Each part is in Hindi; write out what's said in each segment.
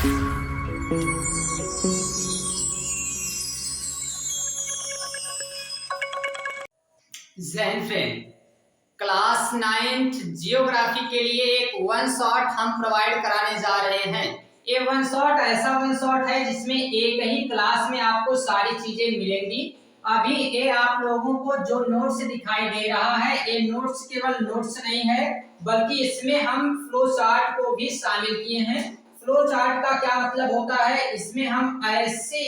Jain friend, class 9th geography के लिए एक वन शॉट हम प्रोवाइड कराने जा रहे हैं। ये वन शॉट ऐसा वन शॉट है जिसमें एक ही क्लास में आपको सारी चीजें मिलेंगी। अभी ये आप लोगों को जो नोट्स दिखाई दे रहा है, ये नोट्स केवल नोट्स नहीं है, बल्कि इसमें हम फ्लो चार्ट को भी शामिल किए हैं। फ्लो चार्ट का क्या मतलब होता है? इसमें हम ऐसे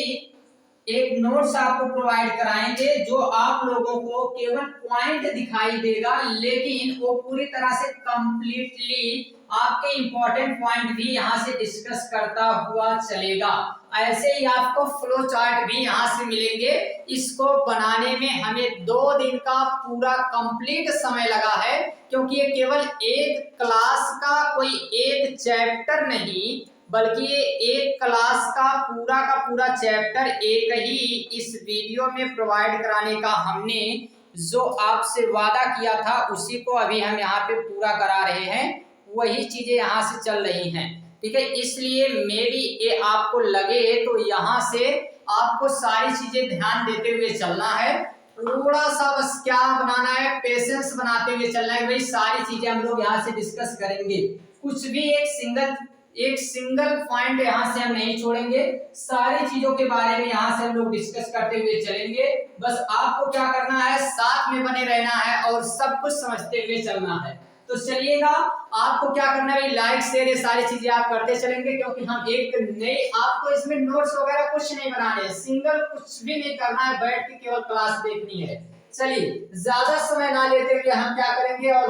एक नोट्स आपको प्रोवाइड कराएंगे जो आप लोगों को केवल पॉइंट दिखाई देगा, लेकिन वो पूरी तरह से कंप्लीटली आपके इंपॉर्टेंट पॉइंट भी यहाँ से डिस्कस करता हुआ चलेगा। ऐसे ही आपको फ्लो चार्ट भी यहाँ से मिलेंगे। इसको बनाने में हमें 2 दिन का पूरा कंप्लीट समय लगा है, क्योंकि ये केवल एक क्लास का कोई एक चैप्टर नहीं, बल्कि ये एक क्लास का पूरा चैप्टर एक ही इस वीडियो में प्रोवाइड कराने का हमने जो आपसे वादा किया था, उसी को अभी हम यहाँ पे पूरा करा रहे हैं। वही चीजें यहाँ से चल रही हैं, ठीक है। इसलिए मे बी ये आपको लगे तो यहाँ से आपको सारी चीजें ध्यान देते हुए चलना है। थोड़ा सा बस क्या बनाना है, पेशेंस बनाते हुए चलना है। वही सारी चीजें हम लोग यहाँ से डिस्कस करेंगे। कुछ भी एक सिंगल पॉइंट यहाँ से हम नहीं छोड़ेंगे। सारी चीजों के बारे में यहाँ से हम लोग डिस्कस करते हुए चलेंगे। बस आपको क्या करना है, साथ में बने रहना है और सब कुछ समझते हुए चलना है। तो चलिएगा, आपको क्या करना है, लाइक शेयर ये सारी चीजें आप करते चलेंगे, क्योंकि हम एक नए आपको इसमें नोट्स वगैरह कुछ नहीं बनाने हैं, सिंगल कुछ भी नहीं करना है, बैठ के केवल क्लास देखनी है। चलिए, ज्यादा समय ना लेते हुए हम क्या करेंगे, और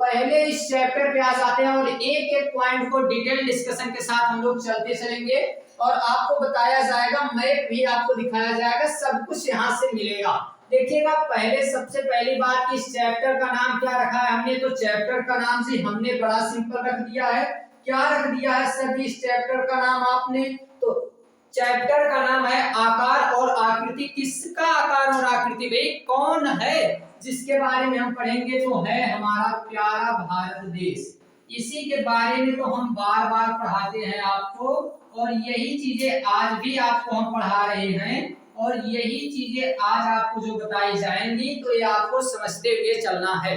पहले इस चैप्टर पे आ जाते हैं और एक एक पॉइंट को डिटेल डिस्कशन के साथ हम लोग चलते चलेंगे और आपको बताया जाएगा, मैप भी आपको दिखाया जाएगा, सब कुछ यहाँ से मिलेगा। देखिएगा, पहले सबसे पहली बात कि इस चैप्टर का नाम क्या रखा है हमने, तो चैप्टर का नाम से हमने बड़ा सिंपल रख दिया है। क्या रख दिया है सर इस चैप्टर का नाम आपने? तो चैप्टर का नाम है आकार और आकृति। किसका आकार और आकृति? भाई कौन है जिसके बारे में हम पढ़ेंगे? तो है हमारा प्यारा भारत देश। इसी के बारे में तो हम बार बार पढ़ाते हैं आपको, और यही चीजें आज भी आपको हम पढ़ा रहे हैं, और यही चीजें आज आपको जो बताई जाएंगी तो ये आपको समझते हुए चलना है,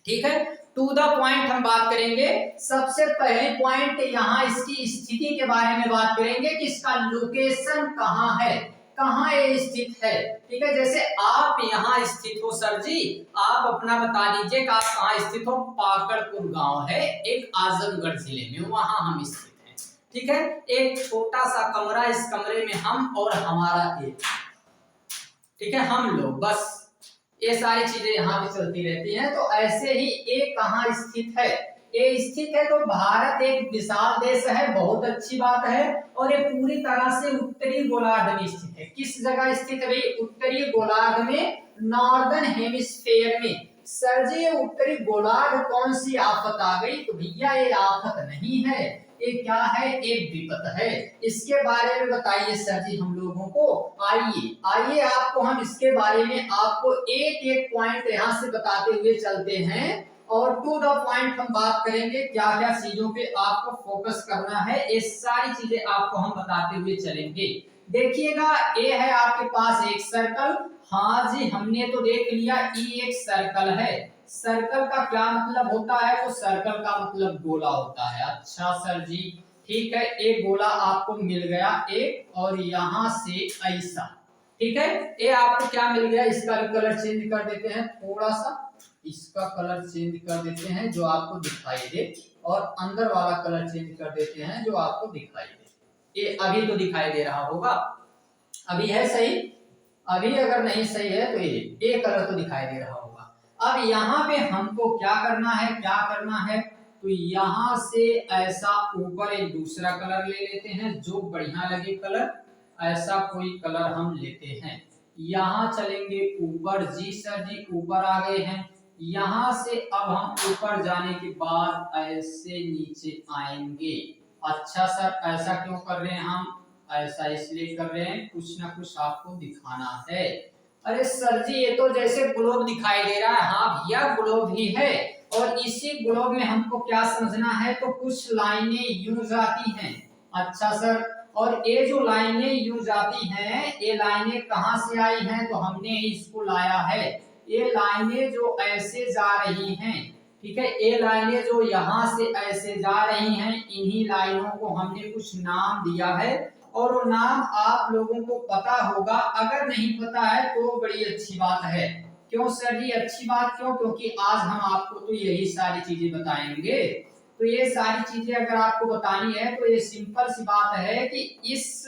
ठीक है। टू द पॉइंट हम बात करेंगे। सबसे पहले पॉइंट यहाँ इसकी स्थिति के बारे में बात करेंगे कि इसका लोकेशन कहाँ है, कहाँ ये स्थित है, ठीक है। जैसे आप यहाँ स्थित हो सर जी, आप अपना बता दीजिए कि आप कहाँ स्थित हो। पाकड़पुर गांव है एक आजमगढ़ जिले में, वहां हम स्थित हैं, ठीक है। एक छोटा सा कमरा, इस कमरे में हम और हमारा एक, ठीक है, हम लोग, बस ये सारी चीजें यहाँ पे चलती रहती हैं। तो ऐसे ही एक कहाँ स्थित है, ये स्थित है तो भारत एक विशाल देश है, बहुत अच्छी बात है, और ये पूरी तरह से उत्तरी गोलार्ध में स्थित है। किस जगह स्थित है भाई? उत्तरी गोलार्ध में, नॉर्दर्न हेमिस्फीयर में। सर जी ये उत्तरी गोलार्ध कौन सी आफत आ गई? तो भैया ये आफत नहीं है, ये क्या है, एक विपत है। इसके बारे में बताइए सर जी हम लोगों को। आइए आपको हम इसके बारे में आपको एक एक पॉइंट यहाँ से बताते हुए चलते हैं, और टू द पॉइंट हम बात करेंगे, क्या क्या चीजों पे आपको फोकस करना है, ये सारी चीजें आपको हम बताते हुए चलेंगे। देखिएगा, ये है आपके पास एक सर्कल। हाँ जी, हमने तो देख लिया ई एक सर्कल है। सर्कल का क्या मतलब होता है? तो सर्कल का मतलब गोला होता है। अच्छा सर जी, ठीक है, एक गोला आपको मिल गया एक, और यहाँ से ऐसा, ठीक है। ये आपको क्या मिल गया? इसका कलर चेंज कर देते हैं, थोड़ा सा इसका कलर चेंज कर देते हैं जो आपको दिखाई दे, और अंदर वाला कलर चेंज कर देते हैं जो आपको दिखाई दे। ये अभी तो दिखाई दे रहा होगा, अभी है सही? अभी अगर नहीं सही है तो ये कलर तो दिखाई दे रहा होगा। अब यहाँ पे हमको क्या करना है, तो यहाँ से ऐसा ऊपर एक दूसरा कलर ले लेते हैं जो बढ़िया लगे कलर, ऐसा कोई कलर हम लेते हैं। यहाँ चलेंगे ऊपर, जी सर जी ऊपर आ गए हैं। यहाँ से अब हम ऊपर जाने के बाद ऐसे नीचे आएंगे। अच्छा सर, ऐसा क्यों कर रहे हैं हम? ऐसा इसलिए कर रहे हैं, कुछ ना कुछ आपको दिखाना है। अरे सर जी ये तो जैसे ग्लोब दिखाई दे रहा है। हाँ भैया ग्लोब ही है, और इसी ग्लोब में हमको क्या समझना है, तो कुछ लाइनें यूं जाती हैं। अच्छा सर, और ये जो लाइनें यूं जाती हैं, ये लाइनें कहाँ से आई हैं, तो हमने इसको लाया है। ये लाइनें जो ऐसे जा रही हैं, ठीक है, ये लाइनें जो यहाँ से ऐसे जा रही हैं, इन्हीं लाइनों को हमने कुछ नाम दिया है, और वो नाम आप लोगों को पता होगा। अगर नहीं पता है तो बड़ी अच्छी बात है। क्यों सर जी अच्छी बात क्यों? क्योंकि आज हम आपको तो यही सारी चीजें बताएंगे। तो ये सारी चीजें अगर आपको बतानी है तो ये सिंपल सी बात है कि इस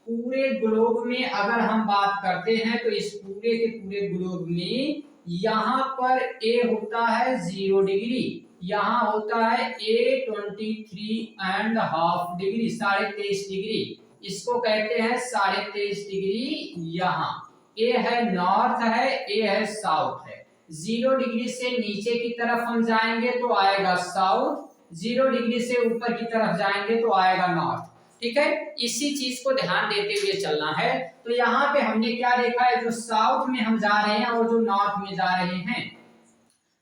पूरे ग्लोब में अगर हम बात करते हैं तो इस पूरे के पूरे ग्लोब में यहाँ पर ए होता है 0 डिग्री, यहाँ होता है ए 23.5 डिग्री, 23.5 डिग्री, इसको कहते हैं 23.5 डिग्री। यहाँ ए है नॉर्थ है, ए है साउथ है। 0 डिग्री से नीचे की तरफ हम जाएंगे तो आएगा साउथ, 0 डिग्री से ऊपर की तरफ जाएंगे तो आएगा नॉर्थ। ठीक है, इसी चीज को ध्यान देते हुए चलना है। तो यहाँ पे हमने क्या देखा है, जो साउथ में हम जा रहे हैं और जो नॉर्थ में जा रहे हैं,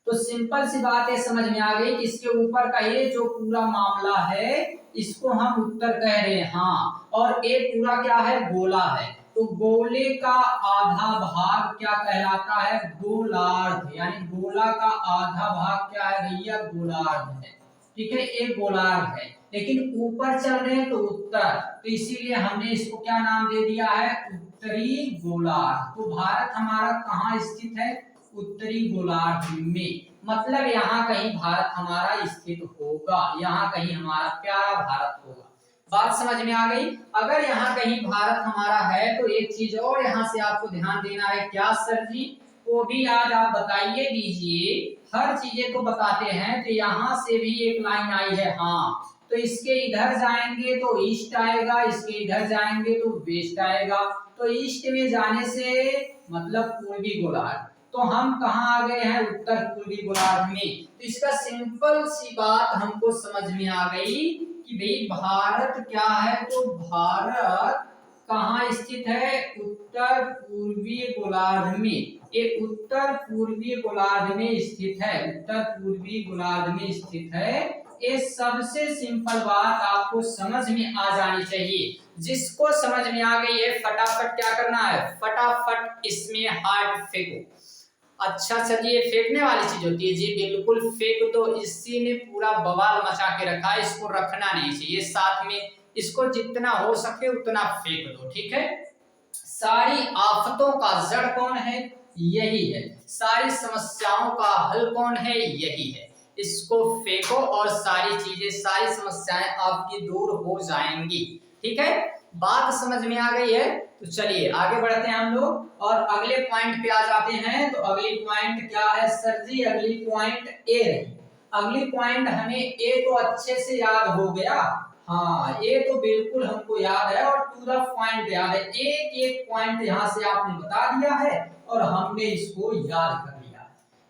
तो सिंपल सी बात है, समझ में आ गई कि इसके ऊपर का ये जो पूरा मामला है इसको हम उत्तर कह रहे हैं। हाँ, और ये पूरा क्या है, गोला है। तो गोले का आधा भाग क्या कहलाता है, गोलार्ध, यानी गोला का आधा भाग क्या है भैया, गोलार्ध है। ठीक है, एक गोलार्ध है, लेकिन ऊपर चल रहे हैं तो उत्तर, तो इसीलिए हमने इसको क्या नाम दे दिया है, उत्तरी गोलार्ध। तो भारत हमारा कहाँ स्थित है, उत्तरी गोलार्ध में, मतलब यहाँ कहीं भारत हमारा स्थित होगा, यहाँ कहीं हमारा प्यारा भारत होगा। बात समझ में आ गई? अगर यहाँ कहीं भारत हमारा है तो एक चीज और यहाँ से आपको ध्यान देना है, क्या सर जी, वो भी आज आप बताइए दीजिए, हर चीजें तो बताते हैं। तो यहाँ से भी एक लाइन आई है, हाँ, तो इसके इधर जाएंगे तो ईस्ट आएगा, इसके इधर जाएंगे तो वेस्ट आएगा। तो ईस्ट में जाने से मतलब पूर्वी गोलार्ध, तो हम कहाँ आ गए हैं, उत्तर पूर्वी गोलार्ध में। तो इसका सिंपल सी बात हमको समझ में आ गई कि भाई भारत क्या है, तो भारत कहाँ स्थित है, उत्तर पूर्वी गोलार्ध में। ये उत्तर पूर्वी गोलार्ध में स्थित है, उत्तर पूर्वी गोलार्ध में स्थित है। ये सबसे सिंपल बात आपको समझ में आ जानी चाहिए। जिसको समझ में आ गई है फटाफट क्या करना है, फटाफट इसमें हार्ट फेंको। अच्छा सर जी, ये फेंकने वाली चीज होती है? जी बिल्कुल फेंक दो, इसी ने पूरा बवाल मचा के रखा है, इसको रखना नहीं चाहिए साथ में, इसको जितना हो सके उतना फेंक दो। ठीक है, सारी आफतों का जड़ कौन है, यही है। सारी समस्याओं का हल कौन है, यही है। इसको फेंको और सारी चीजें, सारी समस्याएं आपकी दूर हो जाएंगी। ठीक है, बात समझ में आ गई है? तो चलिए आगे बढ़ते हैं हम लोग और अगले पॉइंट पे आ जाते हैं। तो अगली पॉइंट क्या है सर जी, अगली पॉइंट ए रही। अगली पॉइंट हमें ए तो अच्छे से याद हो गया, हाँ ये तो बिल्कुल हमको याद है और टू द पॉइंट याद है। एक एक पॉइंट यहाँ से आपने बता दिया है और हमने इसको याद कर लिया।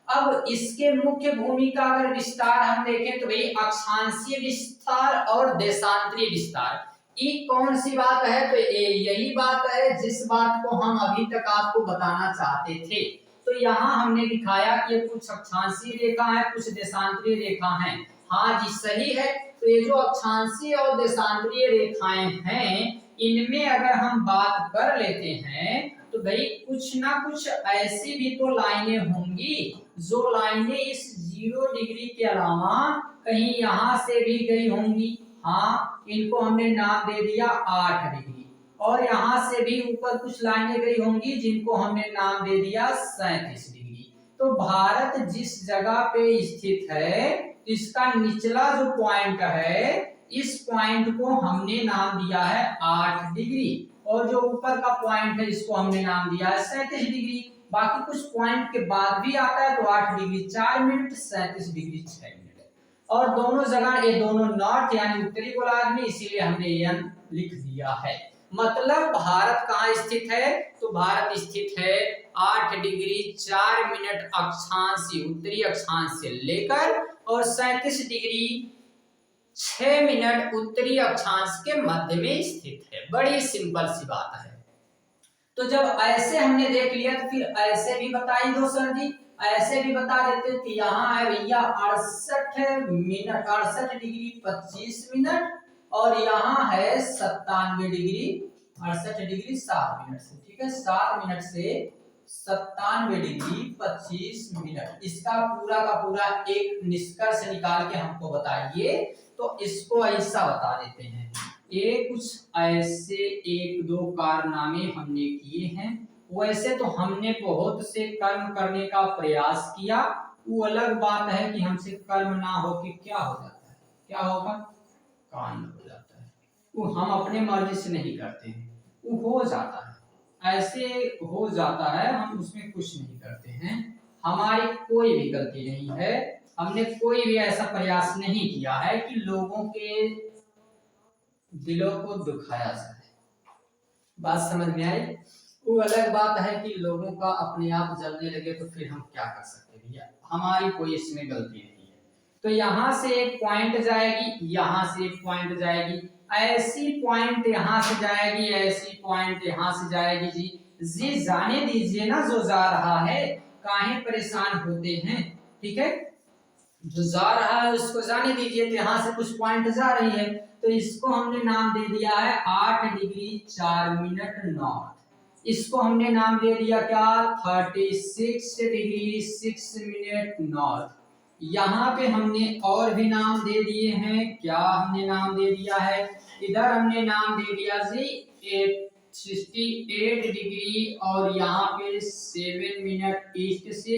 अब इसके मुख्य भूमिका अगर विस्तार हम देखें तो भाई अक्षांशीय विस्तार और देशांतरीय विस्तार, ये कौन सी बात है, तो यही बात है जिस बात को हम अभी तक आपको बताना चाहते थे। तो यहाँ हमने दिखाया कि कुछ अक्षांशीय रेखा है, कुछ देशांतरीय रेखा है। हाँ जी सही है। तो ये जो अक्षांशीय और देशांतरीय रेखाएं हैं, इनमें अगर हम बात कर लेते हैं तो भाई कुछ ना कुछ ऐसी भी तो लाइनें होंगी जो लाइनें इस 0 डिग्री के अलावा कहीं यहाँ से भी गई होंगी। हाँ, इनको हमने नाम दे दिया 8 डिग्री, और यहाँ से भी ऊपर कुछ लाइनें गई होंगी जिनको हमने नाम दे दिया 37 डिग्री। तो भारत जिस जगह पे स्थित है, इसका निचला जो पॉइंट है, इस पॉइंट को हमने नाम दिया है 8 डिग्री, और जो ऊपर का पॉइंट है इसको हमने नाम दिया है 37 डिग्री। बाकी कुछ पॉइंट के बाद भी आता है तो 8 डिग्री 4 मिनट, 37 डिग्री 6 मिनट, और दोनों जगह ये दोनों नॉर्थ यानी उत्तरी गोलार्ध में, इसीलिए हमने एन लिख दिया है। मतलब भारत कहाँ स्थित है, तो भारत स्थित है 8 डिग्री 4 मिनट अक्षांश, उत्तरी अक्षांश से लेकर, और 37 डिग्री 6 मिनट उत्तरी अक्षांश के मध्य में स्थित है। बड़ी सिंपल सी बात है। तो जब ऐसे हमने देख लिया तो फिर ऐसे भी बताई दो सर जी, ऐसे भी बता देते कि यहाँ है भैया 68 डिग्री 25 मिनट और यहाँ है 97 डिग्री 68 डिग्री 7 मिनट से। ठीक है, 7 मिनट से 97 डिग्री 25 मिनट। इसका पूरा का पूरा एक निष्कर्ष निकाल के हमको बताइए। तो इसको ऐसा बता देते हैं, ये कुछ ऐसे एक दो कारनामे हमने किए हैं। वैसे तो हमने बहुत से कर्म करने का प्रयास किया, वो अलग बात है कि हमसे कर्म ना हो के क्या हो जाता है, क्या होगा, कांड हो जाता है। वो हम अपने मर्जी से नहीं करते हैं, वो हो जाता है, ऐसे हो जाता है, हम उसमें कुछ नहीं करते हैं। हमारी कोई भी गलती नहीं है, हमने कोई भी ऐसा प्रयास नहीं किया है कि लोगों के दिलों को दुखाया जाए। बात समझ में आई? वो अलग बात है कि लोगों का अपने आप जलने लगे तो फिर हम क्या कर सकते हैं भैया, हमारी कोई इसमें गलती नहीं है। तो यहाँ से एक पॉइंट जाएगी, यहाँ से एक पॉइंट जाएगी, ऐसी पॉइंट यहाँ से जाएगी, ऐसी पॉइंट यहाँ से जाएगी। जी जाने दीजिए ना, जो जा रहा है, काहे परेशान होते हैं। ठीक है, जो जा रहा है उसको जाने दीजिए। तो यहाँ से कुछ पॉइंट जा रही है, तो इसको हमने नाम दे दिया है 8 डिग्री 4 मिनट नॉर्थ। इसको हमने नाम दे दिया क्या, 36 डिग्री 6 मिनट नॉर्थ। यहाँ पे हमने और भी नाम दे दिए हैं, क्या हमने नाम दे दिया है, इधर हमने नाम दे दिया जी 68 डिग्री और यहाँ पे 7 मिनट ईस्ट से,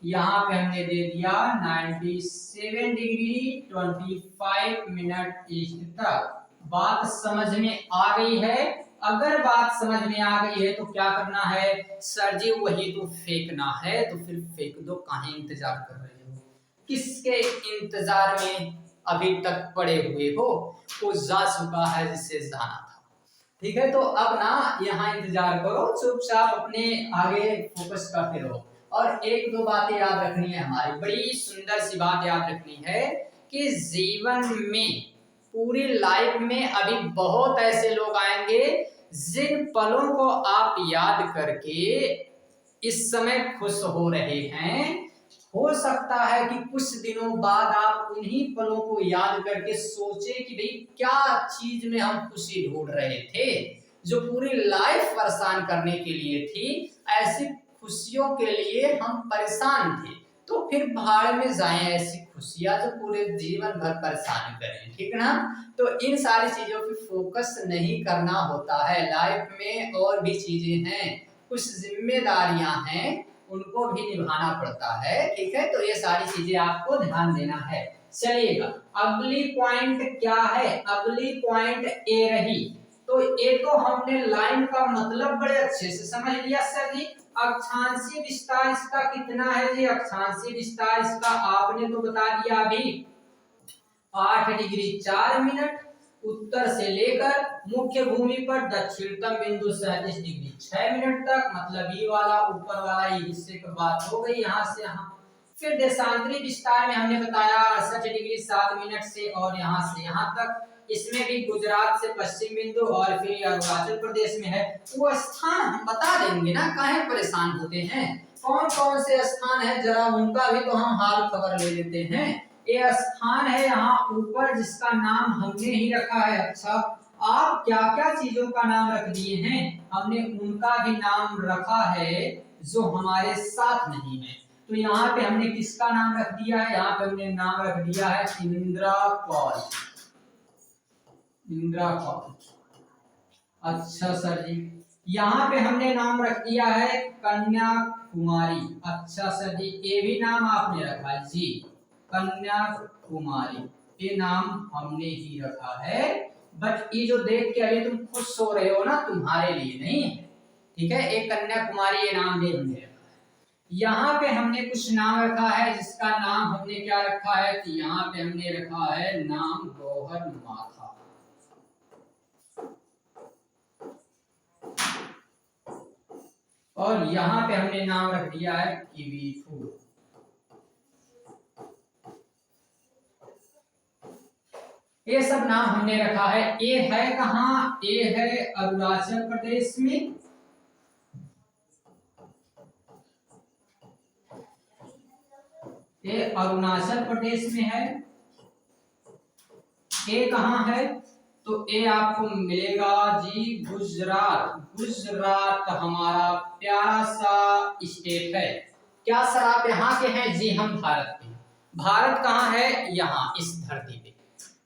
यहाँ पे हमने दे दिया 97 डिग्री 25 मिनट ईस्ट तक। बात समझ में आ गई है? अगर बात समझ में आ गई है तो क्या करना है, सर जी वही तो फेंकना है, तो फिर फेंक दो, काहे इंतजार कर रहे हो, किसके इंतजार में अभी तक पड़े हुए हो, वो जा चुका है जिसे जाना था। ठीक है, तो अब ना यहाँ इंतजार करो, चुपचाप अपने आगे फोकस करते रहो। और एक दो बातें याद रखनी है, हमारी बड़ी सुंदर सी बात याद रखनी है कि जीवन में, पूरी लाइफ में अभी बहुत ऐसे लोग आएंगे जिन पलों को आप याद करके इस समय खुश हो रहे हैं। हो सकता है कि कुछ दिनों बाद आप उन्हीं पलों को याद करके सोचे कि भाई क्या चीज में हम खुशी ढूंढ रहे थे, जो पूरी लाइफ परेशान करने के लिए थी, ऐसी खुशियों के लिए हम परेशान थे। तो फिर भाड़ में जाएं ऐसी खुशियां जो पूरे जीवन भर परेशान करें। ठीक है ना? तो इन सारी चीजों पे फोकस नहीं करना होता है। लाइफ में और भी चीजें हैं, कुछ जिम्मेदारियां हैं, उनको भी निभाना पड़ता है। ठीक है, तो ये सारी चीजें आपको ध्यान देना है। चलिएगा, अगली पॉइंट क्या है, अगली पॉइंट ए रही। तो ए तो हमने लाइन का मतलब बड़े अच्छे से समझ लिया सर जी। अक्षांशीय विस्तार इसका कितना है जी, अक्षांशीय विस्तार इसका आपने तो बता दिया अभी 8 डिग्री 4 मिनट उत्तर से लेकर मुख्य भूमि पर दक्षिणतम बिंदु 37 डिग्री 6 मिनट तक, मतलब ये वाला ऊपर वाला ये हिस्से की बात हो गई यहाँ से यहाँ। फिर देशांतरी विस्तार में हमने बताया 68 डिग्री 7 मिनट से और यहाँ से यहाँ तक। इसमें भी गुजरात से पश्चिम बिंदु और फिर अरुणाचल प्रदेश में है। वो स्थान हम बता देंगे ना, काहे परेशान होते हैं, कौन कौन से स्थान है जरा उनका भी तो हम हाल खबर ले लेते हैं। ये स्थान है यहाँ ऊपर जिसका नाम हमने ही रखा है। अच्छा, आप क्या क्या चीजों का नाम रख दिए हैं, हमने उनका भी नाम रखा है जो हमारे साथ नहीं है। तो यहाँ पे हमने किसका नाम रख दिया है, यहाँ पे हमने नाम रख दिया है इंदिरा कॉल, इंदिरा कॉल। अच्छा सर जी, यहाँ पे हमने नाम रख दिया है कन्याकुमारी। अच्छा सर जी, ये भी नाम आपने रखा है जी, कन्याकुमारी, ये नाम हमने ही रखा है। बट ये जो देख के अभी तुम खुश हो रहे हो ना, तुम्हारे लिए नहीं है। ठीक है, एक कन्याकुमारी ये नाम भी हमने रखा है। यहाँ पे हमने कुछ नाम रखा है जिसका नाम हमने क्या रखा है कि यहाँ पे हमने रखा है नाम गौहर माथा। और यहाँ पे हमने नाम रख दिया है किवीथू। ये सब नाम हमने रखा है। ये है कहाँ, ये है अरुणाचल प्रदेश में। ये अरुणाचल प्रदेश में है। ए कहाँ है? तो ए आपको मिलेगा जी गुजरात। गुजरात हमारा प्यारा सा स्टेट है। क्या सर आप यहाँ के हैं? जी हम भारत के हैं। भारत कहाँ है? यहाँ इस धरती पे,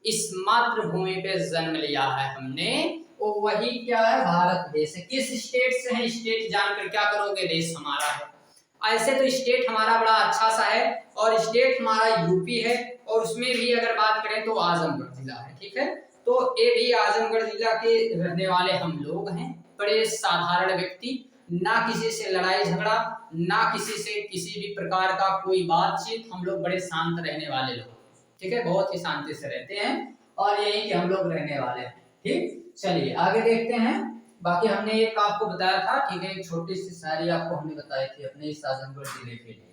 इस मातृभूमि पे जन्म लिया है हमने, वो वही क्या है? भारत देश है। किस स्टेट से है? स्टेट जानकर क्या करोगे? देश हमारा है। ऐसे तो स्टेट हमारा बड़ा अच्छा सा है, और स्टेट हमारा यूपी है, और उसमें भी अगर बात करें तो आजमगढ़ जिला है। ठीक है, तो ये भी आजमगढ़ जिला के रहने वाले हम लोग हैं। बड़े साधारण व्यक्ति, ना किसी से लड़ाई झगड़ा, ना किसी से किसी भी प्रकार का कोई बातचीत, हम लोग बड़े शांत रहने वाले लोग। ठीक है, बहुत ही शांति से रहते हैं, और यही कि हम लोग रहने वाले हैं। ठीक, चलिए आगे देखते हैं। बाकी हमने एक आपको बताया था, ठीक है, एक छोटी सी शायरी आपको हमने बताई थी अपने इस आजमगढ़ जिले के लिए।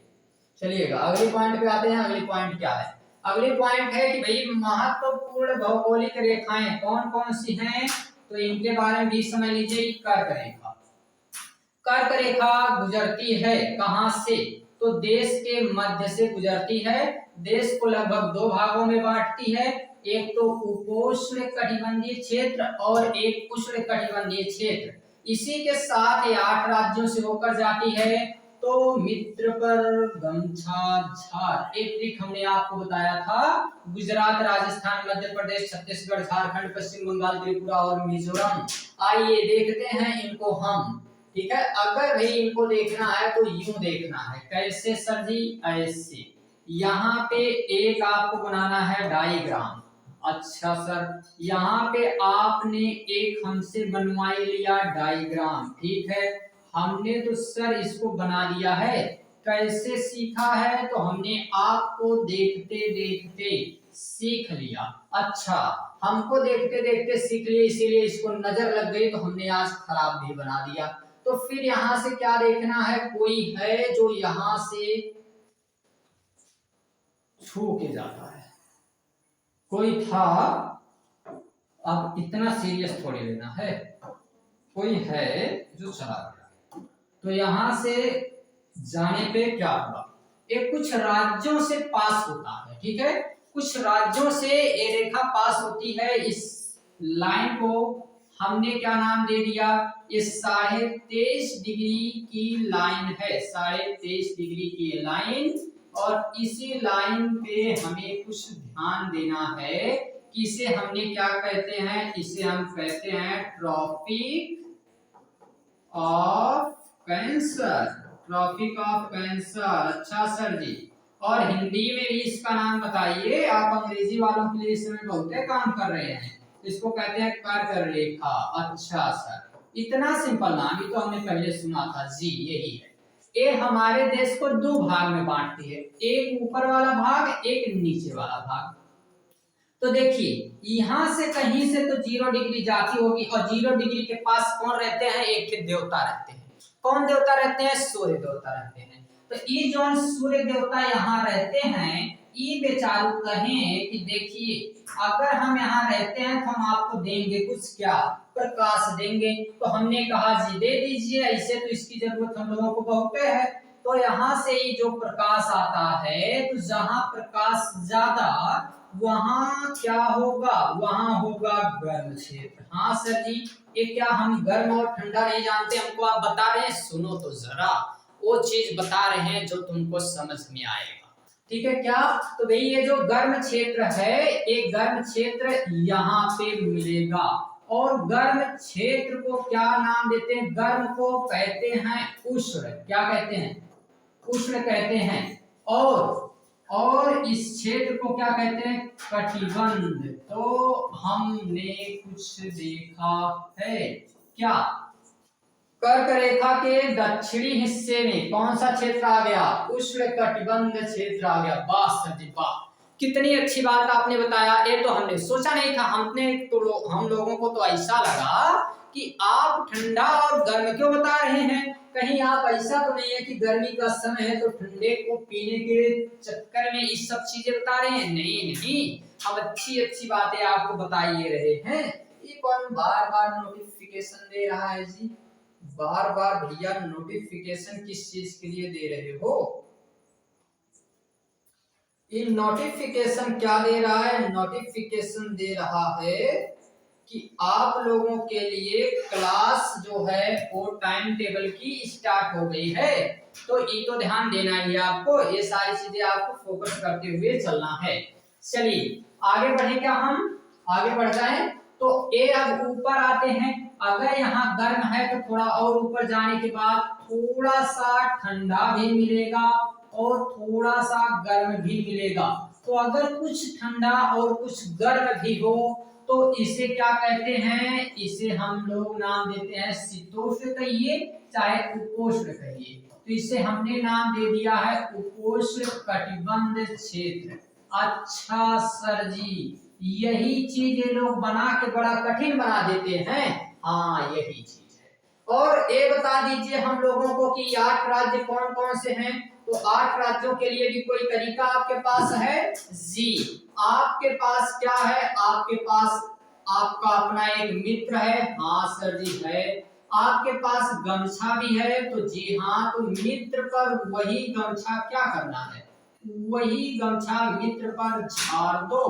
चलिएगा अगले पॉइंट पे आते हैं। अगली पॉइंट क्या है? अगली पॉइंट है कि भाई महत्वपूर्ण भौगोलिक रेखाएं कौन कौन सी हैं, तो इनके बारे में भी समझ लीजिए। कर्क रेखा, कर्क रेखा गुजरती है कहां से? तो देश के मध्य से गुजरती है। देश को लगभग दो भागों में बांटती है, एक तो उपोष्ण कटिबंधीय क्षेत्र और एक उष्ण कटिबंधीय क्षेत्र। इसी के साथ ये 8 राज्यों से होकर जाती है। तो मित्र पर गमछा झार, एक ट्रिक हमने आपको बताया था। गुजरात, राजस्थान, मध्य प्रदेश, छत्तीसगढ़, झारखंड, पश्चिम बंगाल, त्रिपुरा और मिजोरम। आइए देखते हैं इनको हम। ठीक है, अगर भाई इनको देखना है तो यूं देखना है। कैसे सर जी? ऐसे यहाँ पे एक आपको बनाना है डायग्राम। अच्छा सर, यहाँ पे आपने एक हमसे बनवाई लिया डायग्राम। ठीक है, हमने तो सर इसको बना लिया है। कैसे सीखा है? तो हमने आपको देखते देखते सीख लिया। अच्छा, हमको देखते देखते सीख लिया, इसीलिए इसको नजर लग गई तो हमने आज खराब भी बना दिया। तो फिर यहां से क्या देखना है? कोई है जो यहां से छू के जाता है? कोई था, अब इतना सीरियस थोड़ी लेना है। कोई है जो चला गया, तो यहां से जाने पे क्या होगा? ये कुछ राज्यों से पास होता है। ठीक है, कुछ राज्यों से ये रेखा पास होती है। इस लाइन को हमने क्या नाम दे दिया? ये 23.5 डिग्री की लाइन है, 23.5 डिग्री की लाइन। और इसी लाइन पे हमें कुछ ध्यान देना है कि इसे हमने क्या कहते हैं? इसे हम कहते हैं tropic of cancer. Tropic of cancer. अच्छा सर जी, और हिंदी में भी इसका नाम बताइए। आप अंग्रेजी वालों के लिए इसमें बहुत काम कर रहे हैं। इसको कहते हैं कर्क रेखा। अच्छा सर, इतना सिंपल नाम, ये तो हमने पहले सुना था जी, यही है। ये हमारे देश को दो भाग में बांटती है, एक ऊपर वाला भाग, एक नीचे वाला भाग। तो देखिए, यहां से कहीं से तो 0 डिग्री जाती होगी, और 0 डिग्री के पास कौन रहते हैं? एक देवता रहते हैं। कौन देवता रहते हैं? सूर्य देवता रहते हैं। तो ये जो सूर्य देवता यहाँ रहते हैं, ये बेचारू कहें कि देखिए, अगर हम यहाँ रहते हैं तो हम आपको देंगे कुछ, क्या? प्रकाश देंगे। तो हमने कहा जी दे दीजिए, ऐसे तो इसकी जरूरत हम लोगों को बहुत है। तो यहाँ से ही जो प्रकाश आता है, तो जहां प्रकाश ज्यादा, वहां क्या होगा? वहां होगा गर्म क्षेत्र। हाँ सर जी, ये क्या हम गर्म और ठंडा नहीं जानते? हमको आप बता रहे हैं, सुनो तो जरा, वो चीज बता रहे हैं जो तुमको समझ में आएगा। ठीक है क्या? तो भाई ये जो गर्म क्षेत्र है, एक गर्म क्षेत्र यहाँ पे मिलेगा। और गर्म क्षेत्र को क्या नाम देते हैं? गर्म को कहते हैं उष्ण। क्या कहते हैं? उष्ण कहते हैं। और इस क्षेत्र को क्या कहते हैं? कटिबंध। तो हमने कुछ देखा है क्या? कर्क रेखा के दक्षिणी हिस्से में कौन सा क्षेत्र आ गया? उष्ण कटिबंध क्षेत्र आ गया। वाह सर जी वाह, कितनी अच्छी बात आपने बताया। ये तो हमने सोचा नहीं था। हम लोगों को तो ऐसा लगा कि आप ठंडा और गर्म क्यों बता रहे हैं। कहीं आप ऐसा तो नहीं है कि गर्मी का समय है तो ठंडे को पीने के चक्कर में ये सब चीजें बता रहे हैं? नहीं नहीं, हम अच्छी अच्छी बातें आपको बता ही रहे हैं। ये कौन बार बार नोटिफिकेशन दे रहा है जी? बार बार भैया नोटिफिकेशन किस चीज के लिए दे रहे हो? ये नोटिफिकेशन क्या दे रहा है? नोटिफिकेशन दे रहा है कि आप लोगों के लिए क्लास जो है वो टाइम टेबल की स्टार्ट हो गई है। तो ये तो ध्यान देना ही है आपको, ये सारी चीजें आपको फोकस करते हुए चलना है। चलिए आगे बढ़े क्या हम? आगे बढ़ जाए तो ए अब ऊपर आते हैं। अगर यहाँ गर्म है तो थोड़ा और ऊपर जाने के बाद थोड़ा सा ठंडा भी मिलेगा और थोड़ा सा गर्म भी मिलेगा। तो अगर कुछ ठंडा और कुछ गर्म भी हो तो इसे क्या कहते हैं? इसे हम लोग नाम देते हैं शीतोष्ण कहिए चाहे उपोष्ण कहिए। तो इसे हमने नाम दे दिया है उपोष्ण कटिबंध क्षेत्र। अच्छा सर जी, यही चीज ये लोग बना के बड़ा कठिन बना देते हैं। हाँ यही चीज है। और ये बता दीजिए हम लोगों को कि 8 राज्य कौन कौन से हैं? तो 8 राज्यों के लिए भी कोई तरीका आपके पास है? जी, आपके पास क्या है? आपके पास आपका अपना एक मित्र है। हाँ सर जी है। आपके पास गमछा भी है। तो जी हाँ, तो मित्र पर वही गमछा क्या करना है? वही गमछा मित्र पर झाड़ दो।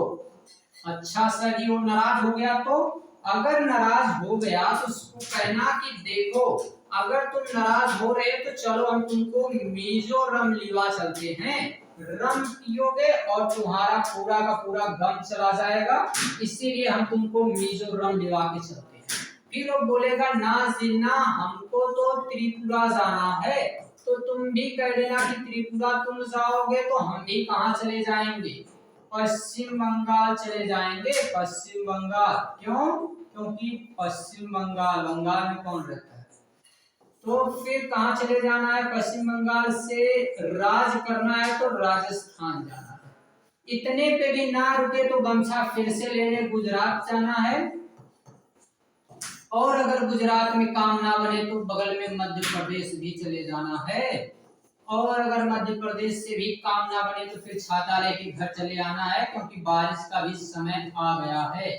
अच्छा सर जी, वो नाराज हो गया तो? अगर नाराज हो गया तो उसको कहना कि देखो, अगर तुम नाराज हो रहे तो चलो हम तुमको मिजोरम लिवा चलते हैं। रम पियोगे और तुम्हारा पूरा का पूरा गम चला जाएगा, इसीलिए हम तुमको मिजोरम लिवा के चलते हैं। फिर वो बोलेगा ना जिन्ना, हमको तो त्रिपुरा जाना है। तो तुम भी कह देना कि त्रिपुरा तुम जाओगे तो हम भी कहाँ चले जाएंगे? पश्चिम बंगाल चले जाएंगे। पश्चिम बंगाल क्यों? क्योंकि पश्चिम बंगाल, बंगाल में कौन रहता है? तो फिर कहाँ चले जाना है? पश्चिम बंगाल से राज करना है तो राजस्थान जाना है। इतने पे भी ना रुके तो गमछा फिर से लेने गुजरात जाना है। और अगर गुजरात में काम ना बने तो बगल में मध्य प्रदेश भी चले जाना है। और अगर मध्य प्रदेश से भी काम ना बने तो फिर छाता लेके घर चले आना है, क्योंकि बारिश का भी समय आ गया है।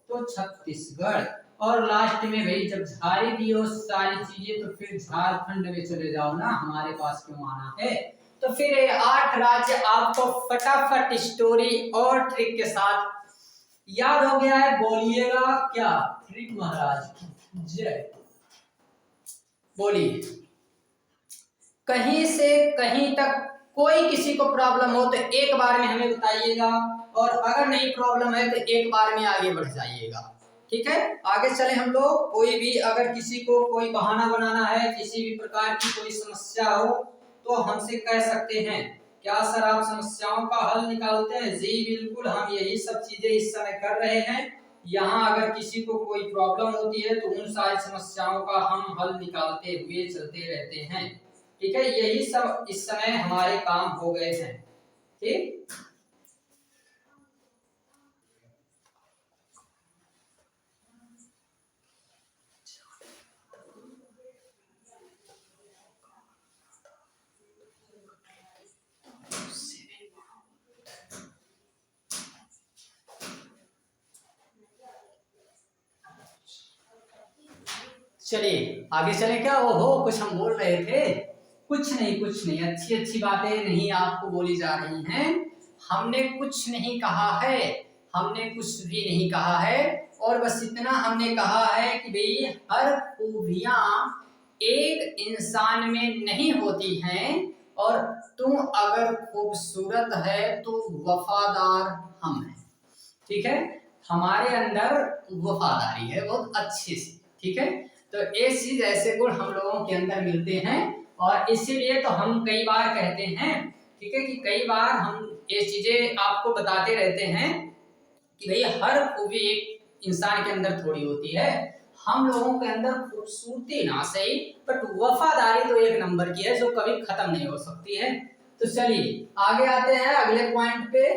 तो छत्तीसगढ़। और लास्ट में भाई जब झाड़ी दी हो सारी चीजें तो फिर झारखंड में चले जाओ ना, हमारे पास क्यों आना है? तो फिर ये 8 राज्य आपको फटाफट स्टोरी और ट्रिक के साथ याद हो गया है। बोलिएगा क्या? ट्रिक महाराज की जय। बोलिए। कहीं से कहीं तक कोई किसी को प्रॉब्लम हो तो एक बार में हमें बताइएगा, और अगर नहीं प्रॉब्लम है तो एक बार में आगे बढ़ जाइएगा। ठीक है, आगे चले हम लोग। कोई भी अगर किसी को कोई बहाना बनाना है, किसी भी प्रकार की कोई समस्या हो तो हमसे कह सकते हैं। क्या सर आप समस्याओं का हल निकालते हैं? जी बिल्कुल, हम यही सब चीजें इस समय कर रहे हैं। यहाँ अगर किसी को कोई प्रॉब्लम होती है तो उन सारी समस्याओं का हम हल निकालते हुए चलते रहते हैं। ठीक है, यही सब इस समय हमारे काम हो गए हैं। ठीक, चलिए आगे चले क्या? ओहो, कुछ हम बोल रहे थे। कुछ नहीं कुछ नहीं, अच्छी अच्छी बातें नहीं आपको बोली जा रही हैं। हमने कुछ नहीं कहा है, हमने कुछ भी नहीं कहा है। और बस इतना हमने कहा है कि भाई हर खूबियां एक इंसान में नहीं होती हैं, और तुम अगर खूबसूरत है तो वफादार हम हैं। ठीक है, हमारे अंदर वफादारी है बहुत अच्छी सी। ठीक है, तो ये चीज ऐसे गुण हम लोगों के अंदर मिलते हैं, और इसीलिए तो हम कई बार कहते हैं, ठीक है, कि कई बार हम ये चीजें आपको बताते रहते हैं कि भाई हर खूबी एक इंसान के अंदर थोड़ी होती है। हम लोगों के अंदर खूबसूरती ना सही, बट वफादारी तो एक नंबर की है जो कभी खत्म नहीं हो सकती है। तो चलिए आगे आते हैं अगले पॉइंट पे।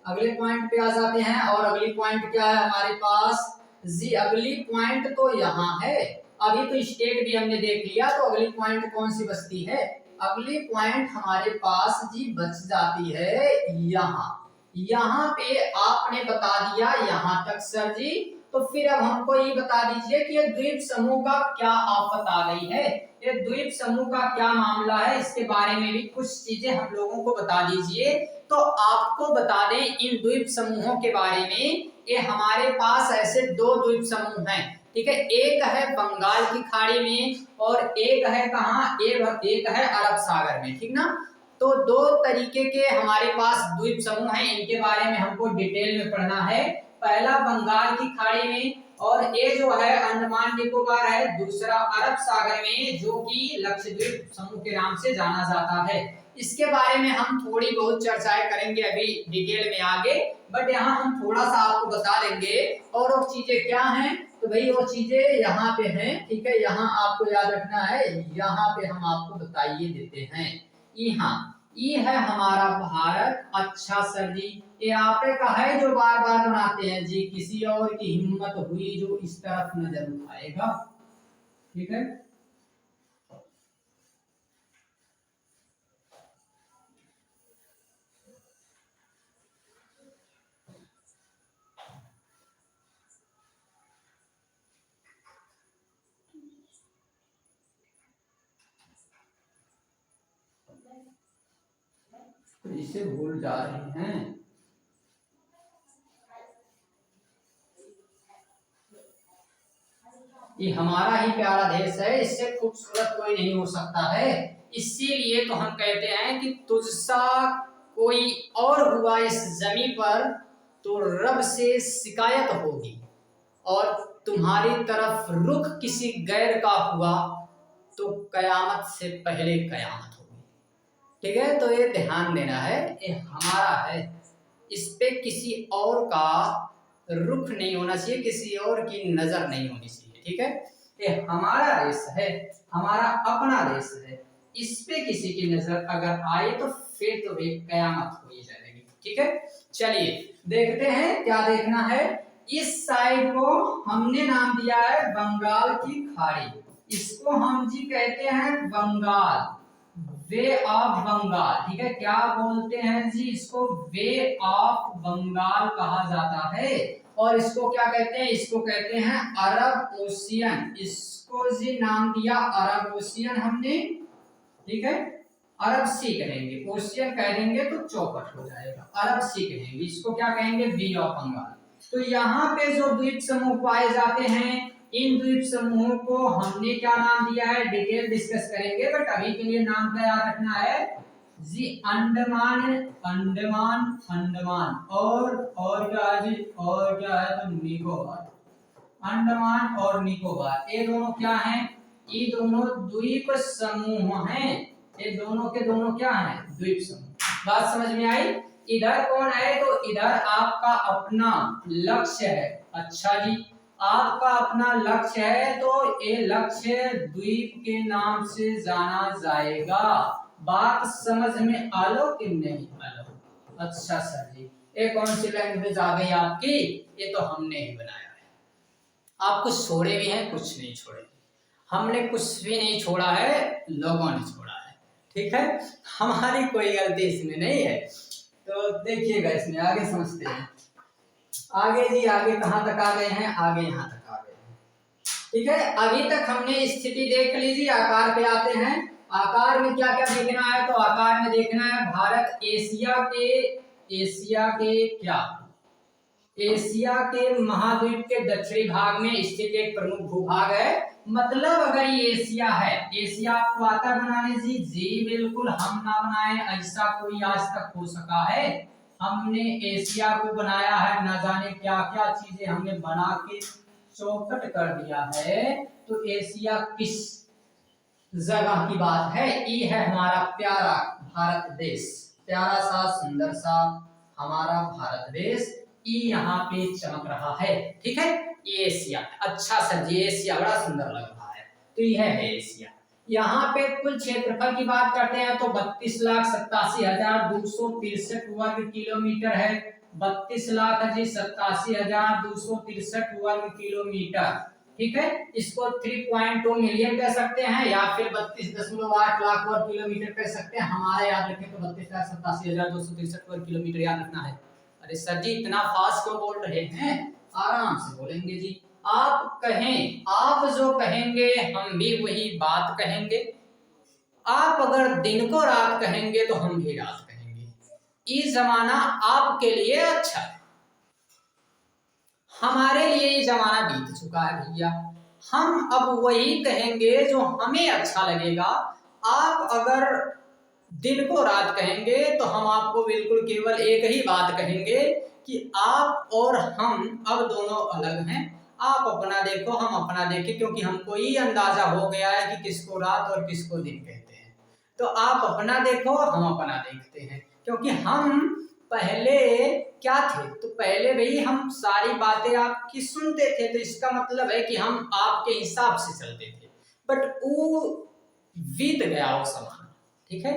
अगले पॉइंट पे आ जाते हैं, और अगली पॉइंट क्या है हमारे पास? जी अगली पॉइंट तो यहाँ है। अभी तो स्टेट भी हमने देख लिया, तो अगली पॉइंट कौन सी बचती है? अगली पॉइंट हमारे पास जी बच जाती है यहाँ। यहाँ पे आपने बता दिया यहाँ तक सर जी। तो फिर अब हमको ये बता दीजिए कि ये द्वीप समूह का क्या आफत आ गई है, ये द्वीप समूह का क्या मामला है, इसके बारे में भी कुछ चीजें हम लोगों को बता दीजिए। तो आपको बता दें इन द्वीप समूहों के बारे में, ये हमारे पास ऐसे दो द्वीप समूह हैं, ठीक है। एक है बंगाल की खाड़ी में और एक है कहाँ, एक है अरब सागर में, ठीक ना। तो दो तरीके के हमारे पास द्वीप समूह हैं, इनके बारे में हमको डिटेल में पढ़ना है। पहला बंगाल की खाड़ी में और ये जो है अंडमान निकोबार है, दूसरा अरब सागर में जो कि लक्षद्वीप समूह के नाम से जाना जाता है। इसके बारे में हम थोड़ी बहुत चर्चाएं करेंगे अभी डिटेल में आगे, बट यहाँ हम थोड़ा सा आपको बता देंगे। और वो चीजें क्या हैं, तो भाई वो चीजें यहाँ पे हैं, ठीक है। यहाँ आपको याद रखना है, यहाँ पे हम आपको बताइए देते हैं। यहाँ ये है हमारा भारत। अच्छा सर जी, ये आपे का है जो बार बार बनाते हैं जी, किसी और की हिम्मत हुई जो इस तरफ नजर उठाएगा, ठीक है। तो इसे भूल जा रहे हैं। ये हमारा ही प्यारा देश है, इससे खूबसूरत कोई नहीं हो सकता है। इसीलिए तो हम कहते हैं कि तुझसा कोई और हुआ इस जमीन पर तो रब से शिकायत होगी, और तुम्हारी तरफ रुख किसी गैर का हुआ तो कयामत से पहले कयामत होगी, ठीक है। तो ये ध्यान देना है, ये हमारा है, इस पे किसी और का रुख नहीं होना चाहिए, किसी और की नजर नहीं होनी चाहिए, ठीक है। ये हमारा देश है, हमारा अपना देश है, इस पे किसी की नजर अगर आए तो फिर तो एक कयामत हो ही जाएगी, ठीक है। चलिए देखते हैं क्या देखना है। इस साइड को हमने नाम दिया है बंगाल की खाड़ी, इसको हम जी कहते हैं बंगाल, वे ऑफ बंगाल, ठीक है। क्या बोलते हैं जी, इसको वे ऑफ बंगाल कहा जाता है। और इसको क्या कहते हैं, इसको कहते हैं अरब ओशियन, इसको जी नाम दिया अरब ओशियन हमने, ठीक है। अरब सी कहेंगे, ओशियन कह देंगे तो चौपट हो जाएगा, अरब सी कहेंगे, इसको क्या कहेंगे, बी ऑफ बंगाल। तो यहाँ पे जो द्वीप समूह पाए जाते हैं, इन द्वीप समूहों को हमने क्या नाम दिया है, डिटेल डिस्कस करेंगे, बट अभी के लिए नाम क्या याद रखना है जी, अंडमान, अंडमान, अंडमान और क्या है जी, और क्या है तो निकोबार, अंडमान और निकोबार, ये दोनों क्या हैं, ये दोनों द्वीप समूह हैं, ये दोनों के दोनों क्या हैं, द्वीप समूह। बात समझ में आई। इधर कौन है, तो इधर आपका अपना लक्ष्य है। अच्छा जी, आपका अपना लक्ष्य है तो ये लक्ष्य द्वीप के नाम से जाना जाएगा। बात समझ में आलो कि नहीं आलो। अच्छा सर जी, ये कौन सी लैंग्वेज आ गई आपकी, ये तो हमने ही बनाया है। आप कुछ छोड़े भी हैं, कुछ नहीं छोड़े, हमने कुछ भी नहीं छोड़ा है, लोगों ने छोड़ा है, ठीक है। हमारी कोई गलती इसमें नहीं है। तो देखिएगा इसमें आगे समझते हैं। आगे जी, आगे कहाँ तक आ गए हैं, आगे यहाँ तक आ गए हैं, ठीक है। अभी तक हमने स्थिति देख लीजिए, आकार पे आते हैं। आकार में क्या क्या देखना है, तो आकार में देखना है भारत एशिया के क्या, एशिया के महाद्वीप के दक्षिणी भाग में स्थित एक प्रमुख भूभाग है। मतलब अगर ये एशिया है, एशिया आपको आता बनाने जी, जी बिल्कुल, हम ना बनाए ऐसा कोई आज तक हो सका है, हमने एशिया को बनाया है, ना जाने क्या क्या चीजें हमने बना के चौपट कर दिया है। तो एशिया किस जगह की बात है, ये है हमारा प्यारा भारत देश, प्यारा सा सुंदर सा हमारा भारत देश, ये यहाँ पे चमक रहा है, ठीक है। ये एशिया, अच्छा सर जी, एशिया बड़ा सुंदर लग रहा है, तो यह है एशिया। यहाँ पे कुल क्षेत्रफल की बात करते हैं तो 32,87,263 वर्ग किलोमीटर है। 32,87,263 वर्ग किलोमीटर, ठीक है। इसको 3.2 मिलियन कह सकते हैं या फिर 32.8 लाख वर्ग किलोमीटर कह सकते हैं। हमारा याद रखें तो 32,87,263 वर्ग किलोमीटर याद रखना है। अरे सर जी इतना फास्ट क्यों बोल रहे हैं, आराम से बोलेंगे जी। आप कहें, आप जो कहेंगे हम भी वही बात कहेंगे। आप अगर दिन को रात कहेंगे तो हम भी रात कहेंगे, ये जमाना आपके लिए अच्छा है, हमारे लिए ये जमाना बीत चुका है भैया। हम अब वही कहेंगे जो हमें अच्छा लगेगा। आप अगर दिन को रात कहेंगे तो हम आपको बिल्कुल केवल एक ही बात कहेंगे कि आप और हम अब दोनों अलग हैं। आप अपना देखो, हम अपना देखें, क्योंकि हमको ये अंदाजा हो गया है कि किसको रात और किसको दिन कहते हैं। तो आप अपना देखो, हम अपना देखते हैं, क्योंकि हम पहले क्या थे, तो पहले भाई हम सारी बातें आपकी सुनते थे, तो इसका मतलब है कि हम आपके हिसाब से चलते थे, बट वो बीत गया वो समय, ठीक है।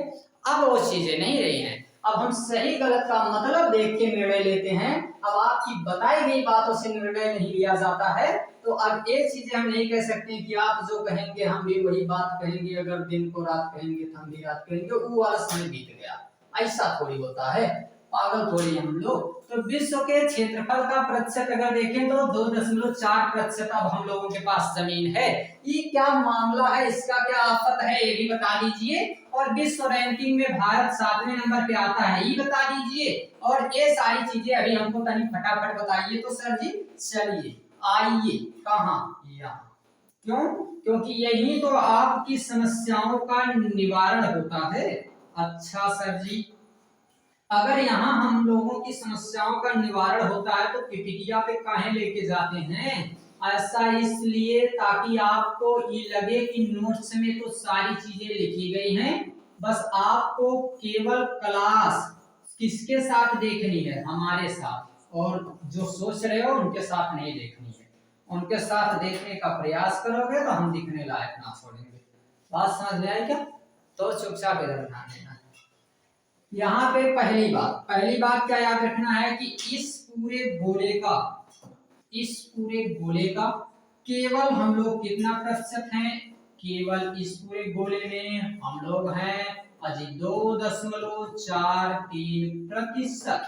अब वो चीजें नहीं रही हैं। अब हम सही गलत का मतलब देख के निर्णय लेते हैं। अब आपकी बताई गई बातों से निर्णय नहीं लिया जाता है। तो अब एक चीजें हम नहीं कह सकते कि आप जो कहेंगे हम भी वही बात कहेंगे, अगर दिन को रात कहेंगे तो हम भी रात कहेंगे, वो वाला समय बीत गया। ऐसा थोड़ी होता है, पागल थोड़ी हम लोग। तो विश्व के क्षेत्रफल का प्रतिशत अगर देखें तो 2.4% अब हम लोगों के पास जमीन है। ये क्या मामला है, इसका क्या आफत है, ये भी बता दीजिए। और विश्व रैंकिंग में भारत 7वें नंबर पे आता है, ये बता दीजिए। और ये सारी चीजें अभी हमको तनी फटाफट बताइए तो सर जी। चलिए आइए, कहाँ, यहाँ। क्यों? क्योंकि यही तो आपकी समस्याओं का निवारण होता है। अच्छा सर जी, अगर यहाँ हम लोगों की समस्याओं का निवारण होता है तो पीपीटिया पे काहे लेके जाते हैं? ऐसा इसलिए ताकि आपको ये लगे कि नोट्स में तो सारी चीजें लिखी गई हैं, बस आपको केवल क्लास किसके साथ देखनी है, हमारे साथ। और जो सोच रहे हो उनके साथ नहीं देखनी है। उनके साथ देखने का प्रयास करोगे तो हम दिखने लायक ना छोड़ेंगे। बात समझ में आई क्या? तो चुपचाप इधर ध्यान देना है। यहाँ पे पहली बात क्या याद रखना है कि इस पूरे गोले का केवल हम लोग कितना प्रतिशत हैं? केवल इस पूरे गोले में हम लोग हैं अजी 2.43%।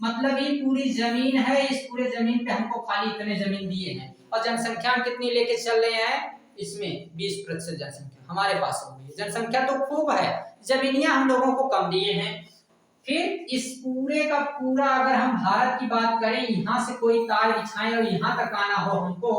मतलब ये पूरी जमीन है, इस पूरे जमीन पे हमको खाली इतने जमीन दिए हैं। और जनसंख्या कितनी लेके चल रहे हैं? इसमें 20% जनसंख्या हमारे पास होगी। जनसंख्या तो खूब है, जमीनियां हम लोगों को कम दिए हैं। फिर इस पूरे का पूरा अगर हम भारत की बात करें, यहाँ से कोई तार बिछाएं और यहाँ तक आना हो हमको,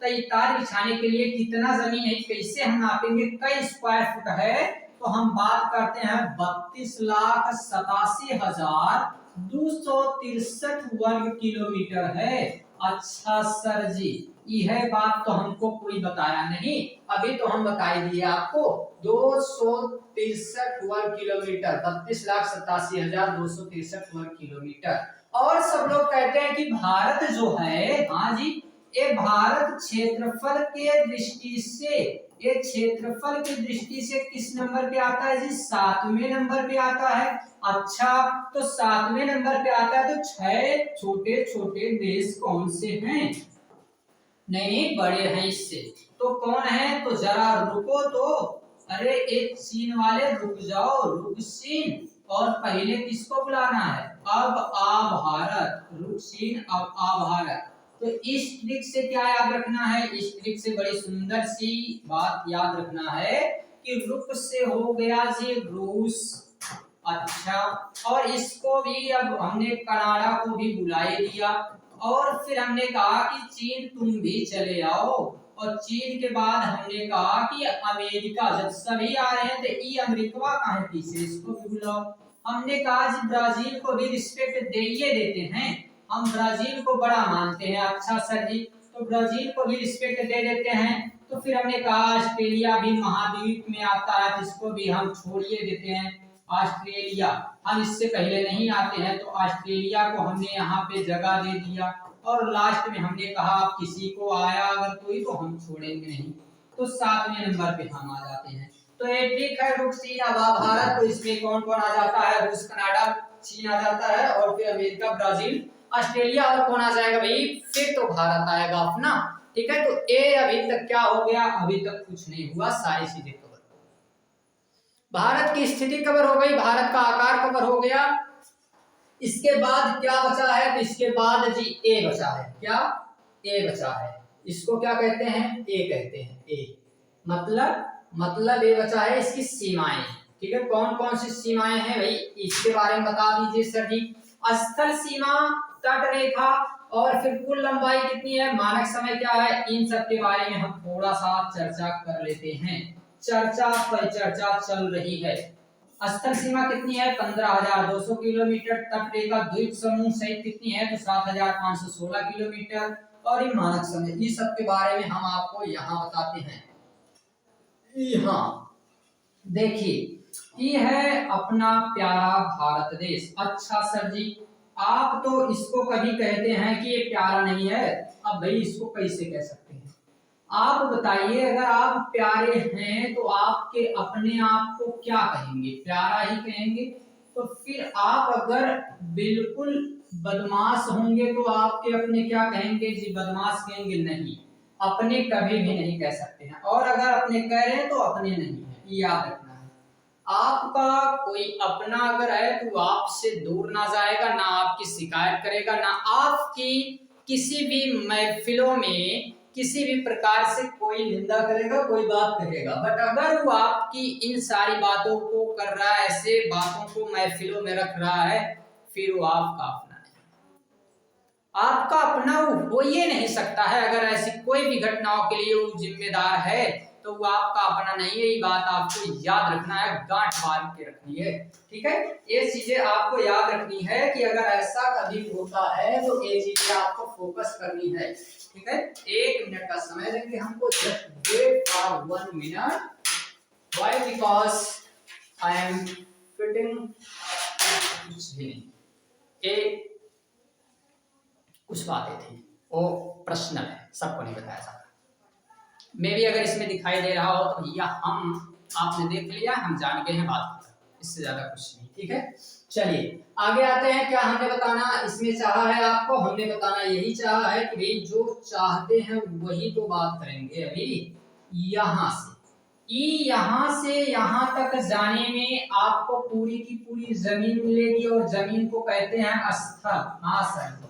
तो ये तार बिछाने के लिए कितना जमीन है, कैसे हम नापेंगे, कई स्क्वायर फुट है? तो हम बात करते हैं 32,87,263 वर्ग किलोमीटर है। अच्छा सर जी, यह बात तो हमको कोई बताया नहीं, अभी तो हम बता दिए आपको। 263 वर्ग किलोमीटर, 32,87,263 वर्ग किलोमीटर। और सब लोग कहते हैं कि भारत जो है, हाँ जी, ये भारत क्षेत्रफल के दृष्टि से, ये क्षेत्रफल की दृष्टि से किस नंबर पे आता है जी? 7वें नंबर पे आता है। अच्छा, तो 7वें नंबर पे आता है, तो 6 छोटे छोटे देश कौन से हैं? नहीं, बड़े हैं इससे। तो कौन है? तो जरा रुको तो, अरे एक चीन वाले रुक जाओ, रुक चीन। और पहले किसको बुलाना है? अब आ भारत, रुक चीन, अब आ भारत। तो इस ट्रिक से क्या याद रखना है? इस ट्रिक से बड़ी सुंदर सी बात याद रखना है कि रुक से हो गया जी रूस। अच्छा, और इसको भी अब हमने कनाडा को भी बुलाई दिया। और फिर हमने कहा कि चीन तुम भी चले आओ। और चीन के बाद हमने कहा कि अमेरिका, जब सभी आ रहे हैं तो ये अमेरिका कहाँ है पीछे, इसको भी बुलाओ। हमने कहा जी ब्राजील को भी रिस्पेक्ट देते हैं, हम ब्राजील को बड़ा मानते हैं। अच्छा सर जी, तो ब्राजील को भी रिस्पेक्ट दे देते हैं। तो फिर हमने कहा ऑस्ट्रेलिया भी महाद्वीप में आता है, तो इसको भी हम छोड़िए देते हैं। ऑस्ट्रेलिया, हम इससे पहले नहीं आते हैं, तो ऑस्ट्रेलिया को हमने यहाँ पे जगह दे दिया। और लास्ट में हमने कहा आप किसी को आया अगर कोई तो हम छोड़ेंगे नहीं। तो 7वें नंबर पे हम आ जाते हैं। तो ये ठीक है, रूस चीन अब भारत, तो इसमें कौन कौन आ जाता है? रूस, कनाडा, चीन आ जाता है, और फिर अमेरिका, ब्राजील, ऑस्ट्रेलिया, और कौन आ जाएगा भाई? फिर तो भारत आएगा अपना। ठीक है, तो ये अभी तक क्या हो गया? अभी तक कुछ नहीं हुआ, सारी चीजें कवर। भारत की स्थिति कवर हो गई, भारत का आकार कवर हो गया। इसके बाद क्या बचा है? तो इसके बाद जी ए बचा है। क्या? ए बचा है। इसको क्या कहते हैं? ए कहते हैं। ए मतलब ए बचा है इसकी सीमाएं। ठीक है, कौन कौन सी सीमाएं हैं भाई इसके बारे में बता दीजिए सर जी। स्थल सीमा, तट रेखा, और फिर कुल लंबाई कितनी है, मानक समय क्या है, इन सब के बारे में हम थोड़ा सा चर्चा कर लेते हैं। चर्चा पर चर्चा चल रही है। स्थल सीमा कितनी है, 15,200 किलोमीटर। तट रेखा द्वीप समूह सहित कितनी है, तो 7,516 किलोमीटर। और ये मानक समय, इस सब के बारे में हम आपको यहाँ बताते हैं। यहाँ देखिए, ये है अपना प्यारा भारत देश। अच्छा सर जी, आप तो इसको कभी कहते हैं कि ये प्यारा नहीं है, अब भाई इसको कैसे कह सकते हैं? आप बताइए, अगर आप प्यारे हैं तो आपके अपने आप को क्या कहेंगे, प्यारा ही कहेंगे। तो फिर आप अगर बिल्कुल बदमाश होंगे तो आपके अपने क्या कहेंगे जी, बदमाश कहेंगे? नहीं, अपने कभी भी नहीं कह सकते हैं। और अगर अपने कह रहे हैं तो अपने नहीं है, याद रखना है। आपका कोई अपना अगर है तो आपसे दूर ना जाएगा, ना आपकी शिकायत करेगा, ना आपकी किसी भी महफिलों में किसी भी प्रकार से कोई निंदा करेगा, कोई बात करेगा। बट अगर वो आपकी इन सारी बातों को कर रहा है, ऐसे बातों को महफिलों में रख रहा है, फिर वो आपका अपना नहीं, आपका अपना वो हो ही नहीं सकता है। अगर ऐसी कोई भी घटनाओं के लिए वो जिम्मेदार है तो वो आपका अपना नहीं है। ये बात आपको याद रखना है, गांठ बांध के रखनी है, ठीक है। ये चीजें आपको याद रखनी है कि अगर ऐसा कभी होता है तो ये चीजें आपको फोकस करनी है, ठीक है। 1 मिनट का समय देंगे हमको, just wait for 1 minute. Why? Because I am fitting कुछ भी नहीं, एक कुछ बातें थी वो पर्सनल है, सबको नहीं बताया जाता। मे भी अगर इसमें दिखाई दे रहा हो तो भैया हम आपने देख लिया, हम जान गए हैं, बात खत्म, इससे ज्यादा कुछ नहीं, ठीक है। चलिए आगे आते हैं। क्या हमने बताना इसमें चाहा है आपको? हमने बताना यही चाहा है कि भाई जो चाहते हैं वही तो बात करेंगे। अभी यहाँ से यहाँ तक जाने में आपको पूरी की पूरी जमीन मिलेगी, और जमीन को कहते हैं स्थल। हाँ सर,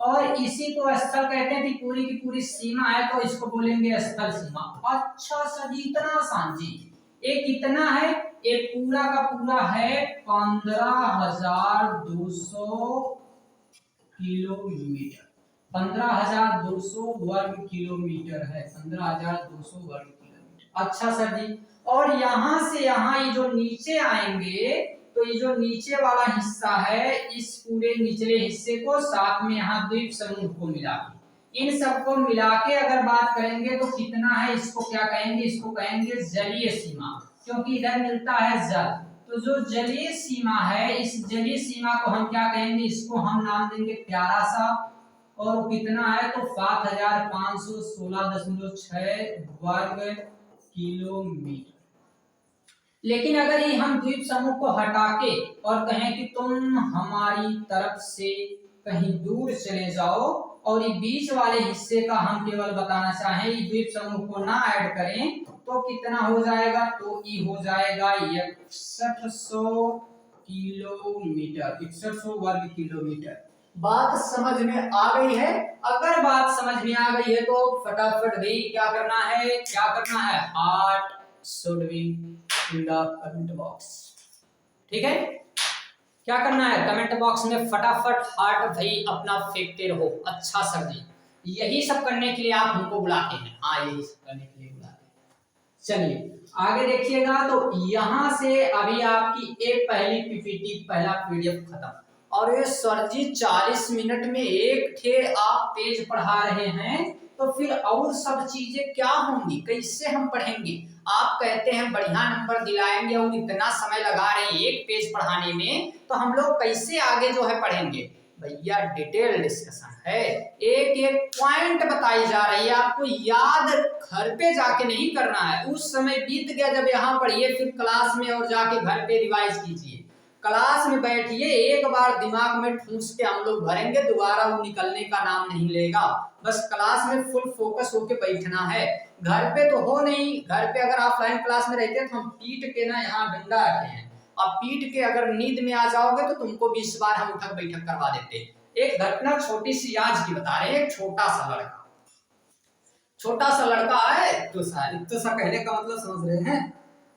और इसी को स्थल कहते हैं कि पूरी की पूरी सीमा है तो इसको बोलेंगे स्थल सीमा। अच्छा सर जी, इतना आसान जी। ये कितना है? ये पूरा का पूरा है 15,200 किलोमीटर। 15,200 वर्ग किलोमीटर है, 15,200 वर्ग किलोमीटर। अच्छा सर जी, और यहाँ से यहाँ ये जो नीचे आएंगे तो ये जो नीचे वाला हिस्सा है, इस पूरे निचले हिस्से को साथ में यहाँ द्वीप समूह को मिला के, इन सबको मिला के अगर बात करेंगे तो कितना है, इसको क्या कहेंगे? इसको कहेंगे जलीय सीमा, क्योंकि इधर मिलता है जल। तो जो जलीय सीमा है, इस जलीय सीमा को हम क्या कहेंगे? इसको हम नाम देंगे प्यारा सा। और वो कितना है? तो 7,516.6 वर्ग किलोमीटर। लेकिन अगर ये हम द्वीप समूह को हटा के और कहें कि तुम हमारी तरफ से कहीं दूर चले जाओ, और ये बीच वाले हिस्से का हम केवल बताना चाहें, ये द्वीप समूह को ना ऐड करें, तो कितना हो जाएगा? तो ये हो जाएगा 6100 किलोमीटर, 6100 वर्ग किलोमीटर। बात समझ में आ गई है? अगर बात समझ में आ गई है तो फटाफट भी क्या करना है, heart should be in the comment box, ठीक है। क्या करना है? कमेंट बॉक्स में फटाफट हार्ट भाई अपना फेंकते रहो। अच्छा सर जी, यही सब करने के लिए आप हमको बुलाते हैं? हाँ, यही सब करने के लिए बुलाते हैं। चलिए आगे देखिएगा, तो यहां से अभी आपकी एक पहली पीपीटी, पहला पीडीएफ खत्म। और ये सर जी 40 मिनट में एक थे आप पेज पढ़ा रहे हैं, तो फिर और सब चीजें क्या होंगी, कैसे हम पढ़ेंगे? आप कहते हैं बढ़िया नंबर दिलाएंगे और इतना समय लगा रहे हैं एक पेज पढ़ाने में, तो हम लोग कैसे आगे जो है पढ़ेंगे? भैया डिटेल डिस्कशन है, एक एक पॉइंट बताई जा रही है, आपको याद घर पे जाके नहीं करना है। उस समय बीत गया जब यहाँ पढ़िए, फिर क्लास में और जाके घर पे रिवाइज कीजिए। क्लास में बैठिए, एक बार दिमाग में ठूस के हम लोग भरेंगे, दोबारा वो निकलने का नाम नहीं लेगा। बस क्लास में फुल फोकस होके बैठना है। घर पे तो हो नहीं, घर पे अगर ऑफलाइन क्लास में रहते तो हम पीट के ना यहाँ डंडा रखे हैं, अब पीट के अगर नींद में आ जाओगे तो तुमको 20 बार हम उठक बैठक करवा देते। एक घटना छोटी सी आज की बता रहे हैं। एक छोटा सा लड़का है, तो सा कहने का मतलब समझ रहे हैं,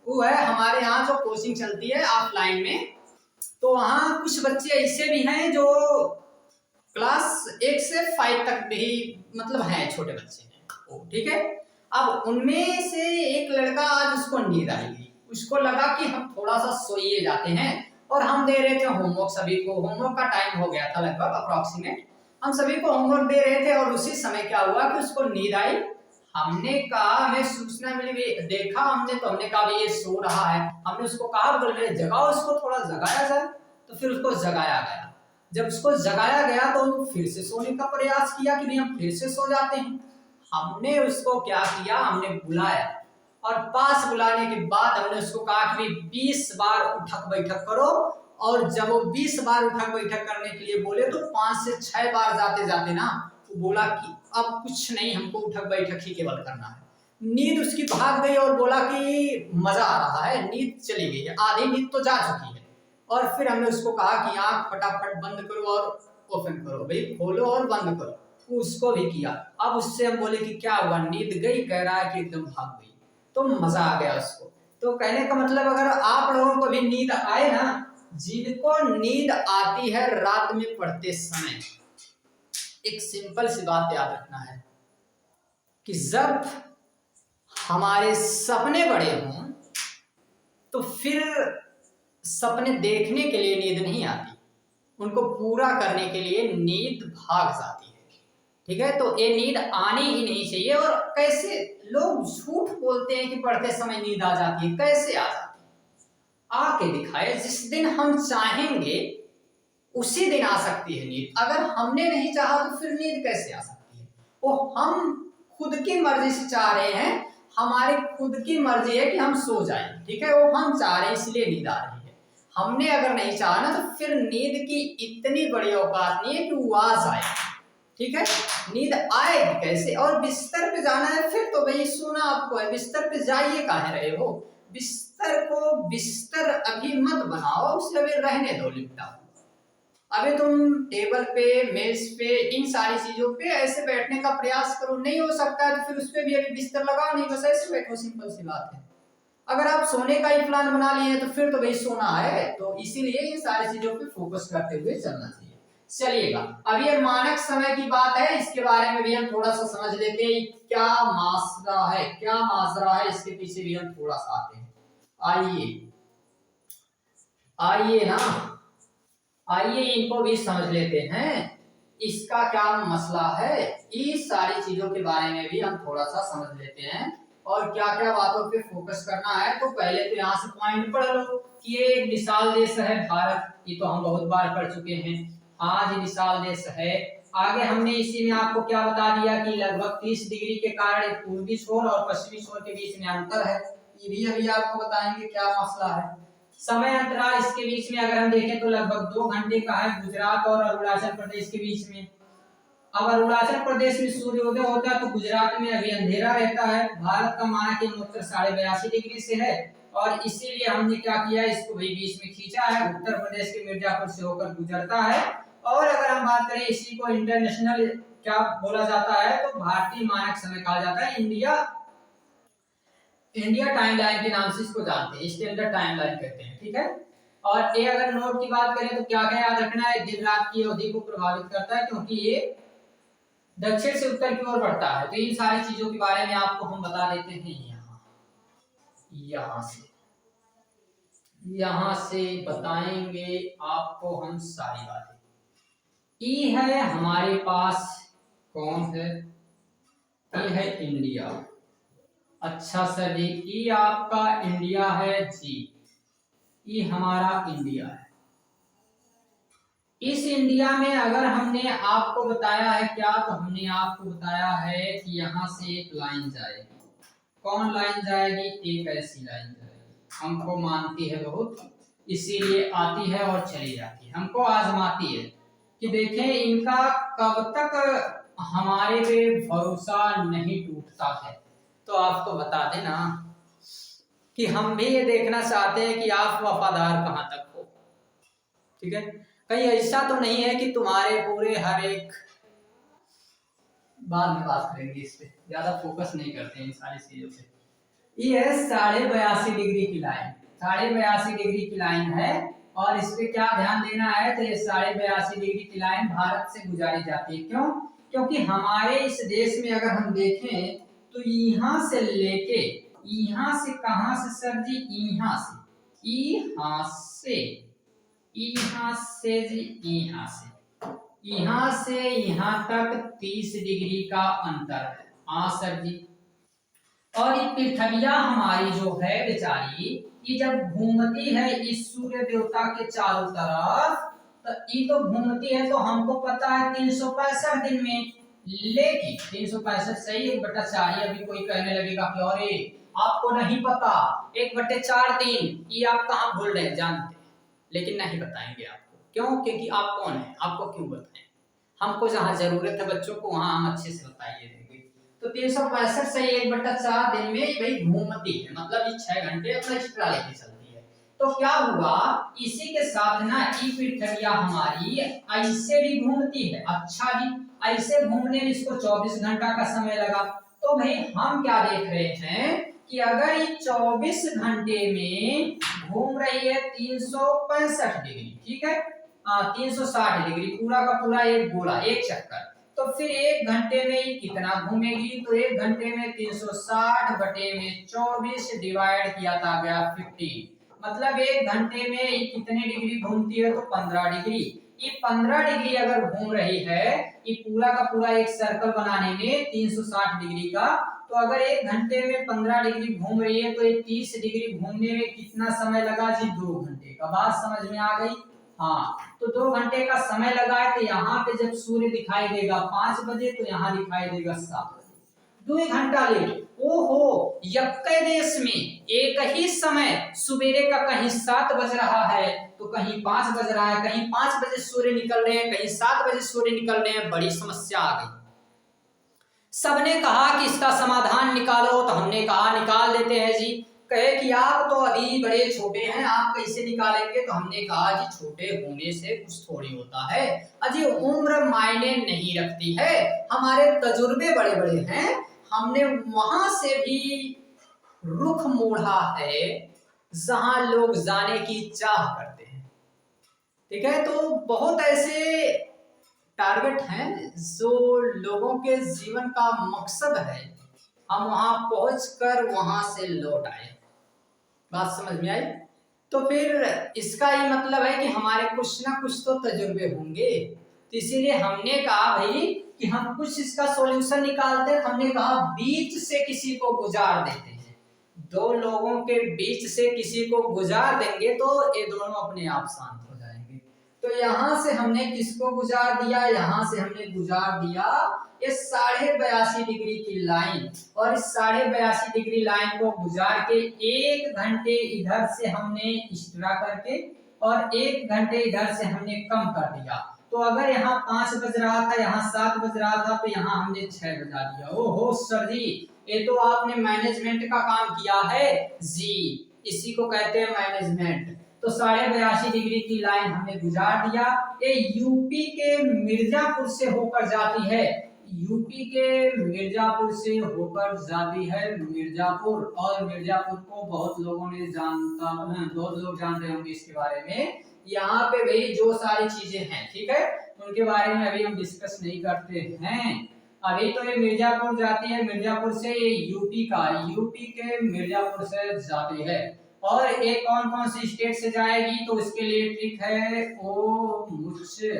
वो है हमारे यहाँ जो कोचिंग चलती है ऑफलाइन में, तो वहाँ कुछ बच्चे ऐसे भी हैं जो क्लास 1 से 5 तक भी मतलब हैं, छोटे बच्चे हैं वो, ठीक है। अब उनमें से एक लड़का आज उसको नींद आई, उसको लगा कि हम थोड़ा सा सोइए जाते हैं, और हम दे रहे थे होमवर्क सभी को, होमवर्क का टाइम हो गया था लगभग अप्रोक्सीमेट, हम सभी को होमवर्क दे रहे थे, और उसी समय क्या हुआ कि उसको नींद आई। हमने कहा, हमें सूचना मिली, देखा हमने, तो हमने कहा ये सो रहा है, हमने उसको कहा बोल रहे जगाओ उसको, थोड़ा जगाया जाए, तो फिर उसको जगाया गया। जब उसको जगाया गया तो फिर से सोने का प्रयास किया कि नहीं हम फिर से सो जाते हैं। हमने उसको क्या किया, हमने बुलाया, और पास बुलाने के बाद हमने उसको कहा कि 20 बार उठक बैठक करो, और जब वो 20 बार उठक बैठक करने के लिए बोले तो 5 से 6 बार जाते जाते ना वो बोला कि अब कुछ नहीं, हमको उठक बैठक ही केवल करना है। नींद उसकी भाग गई और बोला कि मजा आ रहा है, नींद चली गई है, आधी नींद तो जा चुकी है। और फिर हमने उसको कहा कि आंख फटाफट बंद करो और ओपन करो, भाई खोलो और बंद करो, उसको भी किया। अब उससे हम बोले कि क्या हुआ, नींद गई, कह रहा है कि एकदम भाग गई, तो मजा आ गया उसको। तो कहने का मतलब अगर आप लोगों को भी नींद आए ना, जिनको नींद आती है रात में पढ़ते समय, एक सिंपल सी बात याद रखना है कि जब हमारे सपने बड़े हों तो फिर सपने देखने के लिए नींद नहीं आती, उनको पूरा करने के लिए नींद भाग जाती है, ठीक है। तो ये नींद आनी ही नहीं चाहिए। और कैसे लोग झूठ बोलते हैं कि पढ़ते समय नींद आ जाती है, कैसे आ जाती है, आके दिखाए। जिस दिन हम चाहेंगे उसी दिन आ सकती है नींद, अगर हमने नहीं चाहा तो फिर नींद कैसे आ सकती है। वो हम खुद की मर्जी से चाह रहे हैं, हमारी खुद की मर्जी है कि हम सो जाएं, ठीक है, वो हम चाह रहे हैं इसलिए नींद आ रही है। हमने अगर नहीं चाहा ना तो फिर नींद की इतनी बड़ी औकात नहीं है कि वो आ जाए, ठीक है। नींद आएगी कैसे, और बिस्तर पे जाना है फिर तो भाई सोना आपको है, बिस्तर पे जाइए काहे रहे हो, बिस्तर को बिस्तर अभी मत बनाओ, उसे अभी रहने दो, लिपटा। अभी तुम टेबल पे, मेज पे, इन सारी चीजों पे ऐसे बैठने का प्रयास करो, नहीं हो सकता है तो फिर उस पे भी अभी बिस्तर लगाओ, नहीं बस ऐसे बैठो, सिंपल सी बात है। अगर आप सोने का ही प्लान बना लिए तो फिर तो भाई सोना है, तो इसीलिए इन सारी चीजों पे फोकस करते हुए चलना चाहिए। चलिएगा, अब ये मानक समय की बात है, इसके बारे में भी हम थोड़ा सा समझ लेते हैं, क्या मासरा है, क्या माजरा है, इसके पीछे भी हम थोड़ा सा आते हैं। आइए आइए ना, आइए इनको भी समझ लेते हैं, इसका क्या मसला है, इस सारी चीजों के बारे में भी हम थोड़ा सा समझ लेते हैं, और क्या क्या बातों पे फोकस करना है। तो पहले तो यहाँ से पॉइंट पढ़ लो कि ये एक विशाल देश है भारत, ये तो हम बहुत बार पढ़ चुके हैं, हाँ जी विशाल देश है। आगे हमने इसी में आपको क्या बता दिया कि लगभग 30 डिग्री के कारण पूर्वी छोर और पश्चिमी छोर के बीच में अंतर है, ये भी अभी आपको बताएंगे क्या मसला है। समय अंतराल इसके बीच में अगर हम देखें तो लगभग 2 घंटे का है, गुजरात और अरुणाचल प्रदेश के बीच में। अब अरुणाचल प्रदेश में सूर्योदय होता है तो गुजरात में अभी अंधेरा रहता है। भारत का मानक उत्तर 82.5 डिग्री से है, और इसीलिए हमने क्या किया, इसको भी बीच में खींचा है, उत्तर प्रदेश के मिर्जापुर से होकर गुजरता है। और अगर हम बात करें इसी को इंटरनेशनल क्या बोला जाता है, तो भारतीय मानक समय कहा जाता है, इंडिया टाइमलाइन के नाम से इसको जानते हैं, स्टैंडर्ड टाइमलाइन कहते हैं, ठीक है। और ये अगर नोट की बात करें तो क्या क्या याद रखना है, दिन रात की अवधि को प्रभावित करता है क्योंकि ये दक्षिण से उत्तर की ओर बढ़ता है। तो इन सारी चीजों के बारे में आपको हम बता देते हैं, यहाँ से बताएंगे आपको हम सारी बातें। ई है हमारे पास, कौन है, ये है इंडिया। अच्छा सर जी, ई आपका इंडिया है जी, ये हमारा इंडिया है। इस इंडिया में अगर हमने आपको बताया है क्या, तो हमने आपको बताया है कि यहाँ से एक लाइन जाएगी, कौन लाइन जाएगी, एक ऐसी लाइन जाएगी, हमको मानती है बहुत, इसीलिए आती है और चली जाती है, हमको आजमाती है कि देखें इनका कब तक हमारे पे भरोसा नहीं टूटता है। तो आपको बता देना कि हम भी ये देखना चाहते हैं कि आप वफादार कहां तक हो, ठीक है। कहीं ऐसा तो नहीं है कि तुम्हारे पूरे हर एक, बाद में बात करेंगे इस पे, ज्यादा फोकस नहीं करते हैं इन सारी चीजों पे। ये है 82.5 डिग्री की लाइन, 82.5 डिग्री की लाइन है। और इस पे क्या ध्यान देना है, तो ये 82.5 डिग्री की लाइन भारत से गुजारी जाती है। क्यों? क्योंकि हमारे इस देश में अगर हम देखें तो यहाँ से लेके यहाँ से कहाँ से सर जी, यहाँ से यहाँ से जी, यहाँ से यहाँ तक 30 डिग्री का अंतर है। हाँ सर जी। और ये पृथ्विया हमारी जो है बेचारी, ये जब घूमती है इस सूर्य देवता के चारों तरफ, तो ये तो घूमती है तो हमको पता है 365 दिन में, लेकिन 365 सही 1/4, अभी कोई कहने लगेगा कि अरे आपको नहीं पता 1/4 दिन, ये आप कहाँ भूल रहे, जानते हैं लेकिन नहीं बताएंगे आपको। क्यों? क्योंकि आप कौन है, आपको क्यों बताएं, हमको जहाँ जरूरत है बच्चों को वहां हम अच्छे से बताइए देंगे। तो 365 से 1/4 दिन में भाई घूमती है, मतलब ये 6 घंटे अपना एक्स्ट्रा लेके चलती है। तो क्या हुआ, इसी के साथ ना ई पृथ्विया हमारी ऐसे भी घूमती है। अच्छा जी, ऐसे घूमने में इसको 24 घंटा का समय लगा। तो भाई हम क्या देख रहे हैं कि अगर ये 24 घंटे में घूम रही है 365 डिग्री, ठीक है, 360 डिग्री, पूरा का पूरा एक गोला, एक चक्कर, तो फिर 1 घंटे में ये कितना घूमेगी, तो 1 घंटे में 360 बटे में 24 डिवाइड किया था गया 15, मतलब 1 घंटे में ये कितने डिग्री घूमती है, तो 15 डिग्री। ये 15 डिग्री अगर घूम रही है, ये पूरा का पूरा एक सर्कल बनाने में 360 डिग्री का, तो अगर 1 घंटे में 15 डिग्री घूम रही है तो ये 30 डिग्री घूमने में कितना समय लगा जी, 2 घंटे का। बात समझ में आ गई? हाँ, तो 2 घंटे का समय लगा है। तो यहाँ पे जब सूर्य दिखाई देगा 5 बजे, तो यहाँ दिखाई देगा 7 बजे, 2 घंटा लेट। ओहो, यक्के देश में एक ही समय सुबेरे का कहीं 7 बज रहा है तो कहीं 5 बज रहा है, कहीं 5 बजे सूर्य निकल रहे हैं, कहीं 7 बजे सूर्य निकल रहे हैं। बड़ी समस्या आ गई। सबने कहा कि इसका समाधान निकालो, तो हमने कहा निकाल देते हैं जी। कहे कि आप तो अभी बड़े छोटे हैं, आप कैसे निकालेंगे, तो हमने कहा जी छोटे होने से कुछ थोड़ी होता है, अजी उम्र मायने नहीं रखती है, हमारे तजुर्बे बड़े बड़े हैं, हमने वहां से भी रुख मोड़ा है जहां लोग जाने की चाह करते हैं। ठीक है, तो बहुत ऐसे टारगेट हैं जो लोगों के जीवन का मकसद है, हम वहां पहुंचकर वहां से लौट आए। बात समझ में आई? तो फिर इसका ये मतलब है कि हमारे कुछ ना कुछ तो तजुर्बे होंगे, तो इसीलिए हमने कहा भाई कि हम कुछ इसका सॉल्यूशन निकालते हैं। हमने कहा बीच से किसी को गुजार देते हैं, 2 लोगों के बीच से किसी को गुजार देंगे तो ये दोनों अपने आप शांत हो जाएंगे। तो यहां से हमने किसको गुजार दिया, यहां से हमने गुजार दिया इस 82.5 डिग्री की लाइन, और इस 82.5 डिग्री लाइन को गुजार के 1 घंटे इधर से हमने एक्स्ट्रा करके और 1 घंटे इधर से हमने कम कर दिया। तो अगर यहाँ 5 बज रहा था, यहाँ 7 बज रहा था, तो यहाँ हमने 6 बजा दिया। ओहो सर जी, ये तो आपने मैनेजमेंट का काम किया है जी, इसी को कहते हैं मैनेजमेंट। तो 82.5 डिग्री की लाइन हमने गुजार दिया। ये यूपी के मिर्जापुर से होकर जाती है, यूपी के मिर्जापुर से होकर जाती है मिर्जापुर, और मिर्जापुर को बहुत लोगों ने बहुत लोग जानते होंगे इसके बारे में। यहाँ पे भाई जो सारी चीजें हैं, ठीक है, उनके बारे में अभी हम डिस्कस नहीं करते हैं। अभी तो ये मिर्जापुर जाती है, मिर्जापुर से ये यूपी के मिर्जापुर से जाती है। और एक कौन कौन सी स्टेट से जाएगी, तो उसके लिए ट्रिक है ओ मुझसे,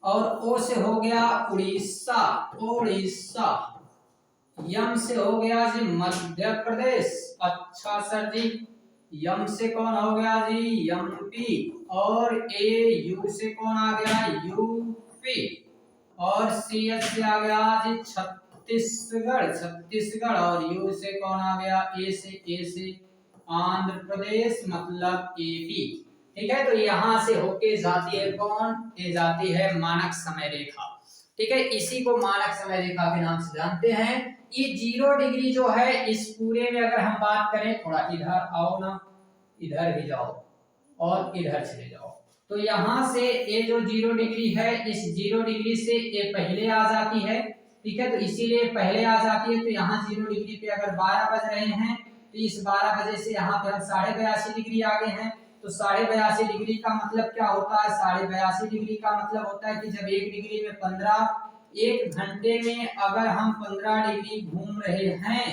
और ओ से हो गया उड़ीसा, यम से हो गया जी मध्य प्रदेश। अच्छा सर जी, यम से कौन हो गया जी, एमपी, और ए यू से कौन आ गया, यूपी, और सी एच से आ गया जी छत्तीसगढ़, और यू से कौन आ गया, ए से आंध्र प्रदेश, मतलब एपी। ठीक है, तो यहां से होके जाती है कौन, ये जाती है मानक समय रेखा। ठीक है, इसी को मानक समय रेखा के नाम से जानते हैं। ये 0 डिग्री जो है, इस पूरे में अगर हम बात करें, थोड़ा इधर आओ ना, इधर भी जाओ और इधर चले जाओ, तो यहां से ये जो 0 डिग्री है, इस 0 डिग्री से ये पहले आ जाती है, ठीक है, तो इसीलिए पहले आ जाती है। तो यहाँ 0 डिग्री पे अगर 12 बज रहे हैं तो इस 12 बजे से यहाँ पे हम 82.5 डिग्री आ गए हैं। तो 82.5 डिग्री का मतलब क्या होता है? 82.5 डिग्री का मतलब होता है कि जब 1 डिग्री में 15, 1 घंटे में अगर हम 15 डिग्री घूम रहे हैं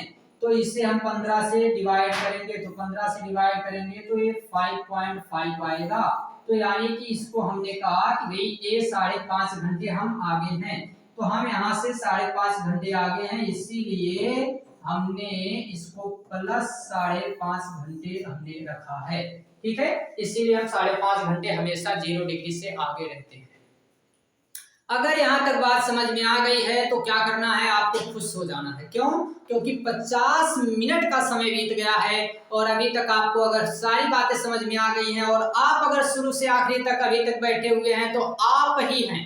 तो इसे हम 15 से डिवाइड करेंगे, तो 15 से डिवाइड करेंगे तो ये 5.5 आएगा। तो यानी कि इसको हमने कहा कि भाई ये 5.5 घंटे हम आगे हैं। तो हम यहाँ से 5.5 घंटे आगे हैं, इसीलिए हमने इसको प्लस 5.5 घंटे हमने रखा है। ठीक है, इसीलिए हम 5.5 घंटे हमेशा 0 डिग्री से आगे रहते हैं। अगर यहाँ तक बात समझ में आ गई है तो क्या करना है? आपको खुश हो जाना है। क्यों? क्योंकि 50 मिनट का समय बीत गया है और अभी तक आपको अगर सारी बातें समझ में आ गई हैं और आप अगर शुरू से आखिरी तक अभी तक बैठे हुए हैं तो आप ही हैं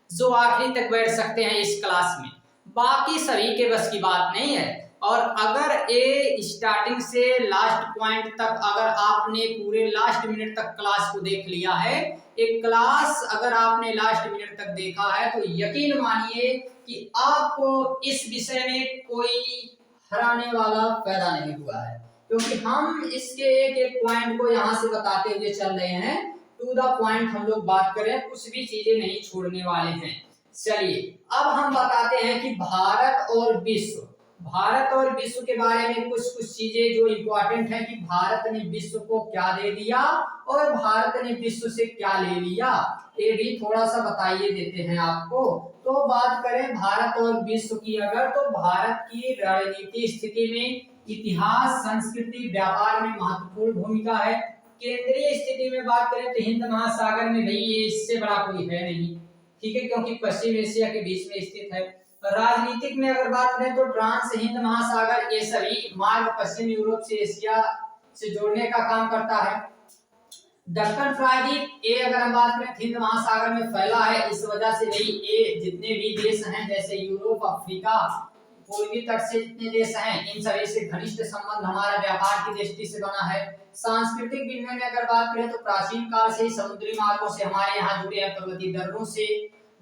जो आखिरी तक बैठ सकते हैं इस क्लास में, बाकी सभी के बस की बात नहीं है। और अगर ये स्टार्टिंग से लास्ट पॉइंट तक अगर आपने पूरे लास्ट मिनट तक क्लास को देख लिया है, एक क्लास अगर आपने लास्ट मिनट तक देखा है तो यकीन मानिए कि आपको इस विषय में कोई हराने वाला पैदा नहीं हुआ है, क्योंकि हम इसके एक एक पॉइंट को यहाँ से बताते हुए चल रहे हैं। टू द पॉइंट हम लोग बात करें, कुछ भी चीजें नहीं छोड़ने वाले हैं। चलिए अब हम बताते हैं कि भारत और विश्व, भारत और विश्व के बारे में कुछ कुछ चीजें जो इम्पोर्टेंट है कि भारत ने विश्व को क्या दे दिया और भारत ने विश्व से क्या ले लिया, ये भी थोड़ा सा बताइए देते हैं आपको। तो बात करें भारत और विश्व की अगर, तो भारत की रणनीति स्थिति में इतिहास, संस्कृति, व्यापार में महत्वपूर्ण भूमिका है। केंद्रीय स्थिति में बात करें तो हिंद महासागर में भाई ये इससे बड़ा कोई है नहीं, ठीक है, क्योंकि पश्चिम एशिया के बीच में स्थित है। राजनीतिक में अगर बात करें तो ट्रांस हिंद महासागर ये सभी मार्ग पश्चिम यूरोप से एशिया से जोड़ने का काम करता है। दक्कन प्रायद्वीप ये अगर हम बात करें हिंद महासागर में फैला है, इस वजह से भी ये जितने भी देश हैं जैसे यूरोप, अफ्रीका, पूर्वी तट से जितने देश हैं इन सभी से घनिष्ठ संबंध हमारा व्यापार की दृष्टि से बना है। सांस्कृतिक विनिमय में अगर बात करें तो प्राचीन काल से समुद्री मार्गों से हमारे यहाँ जुड़े हैं, पर्वतीय दर्रों से,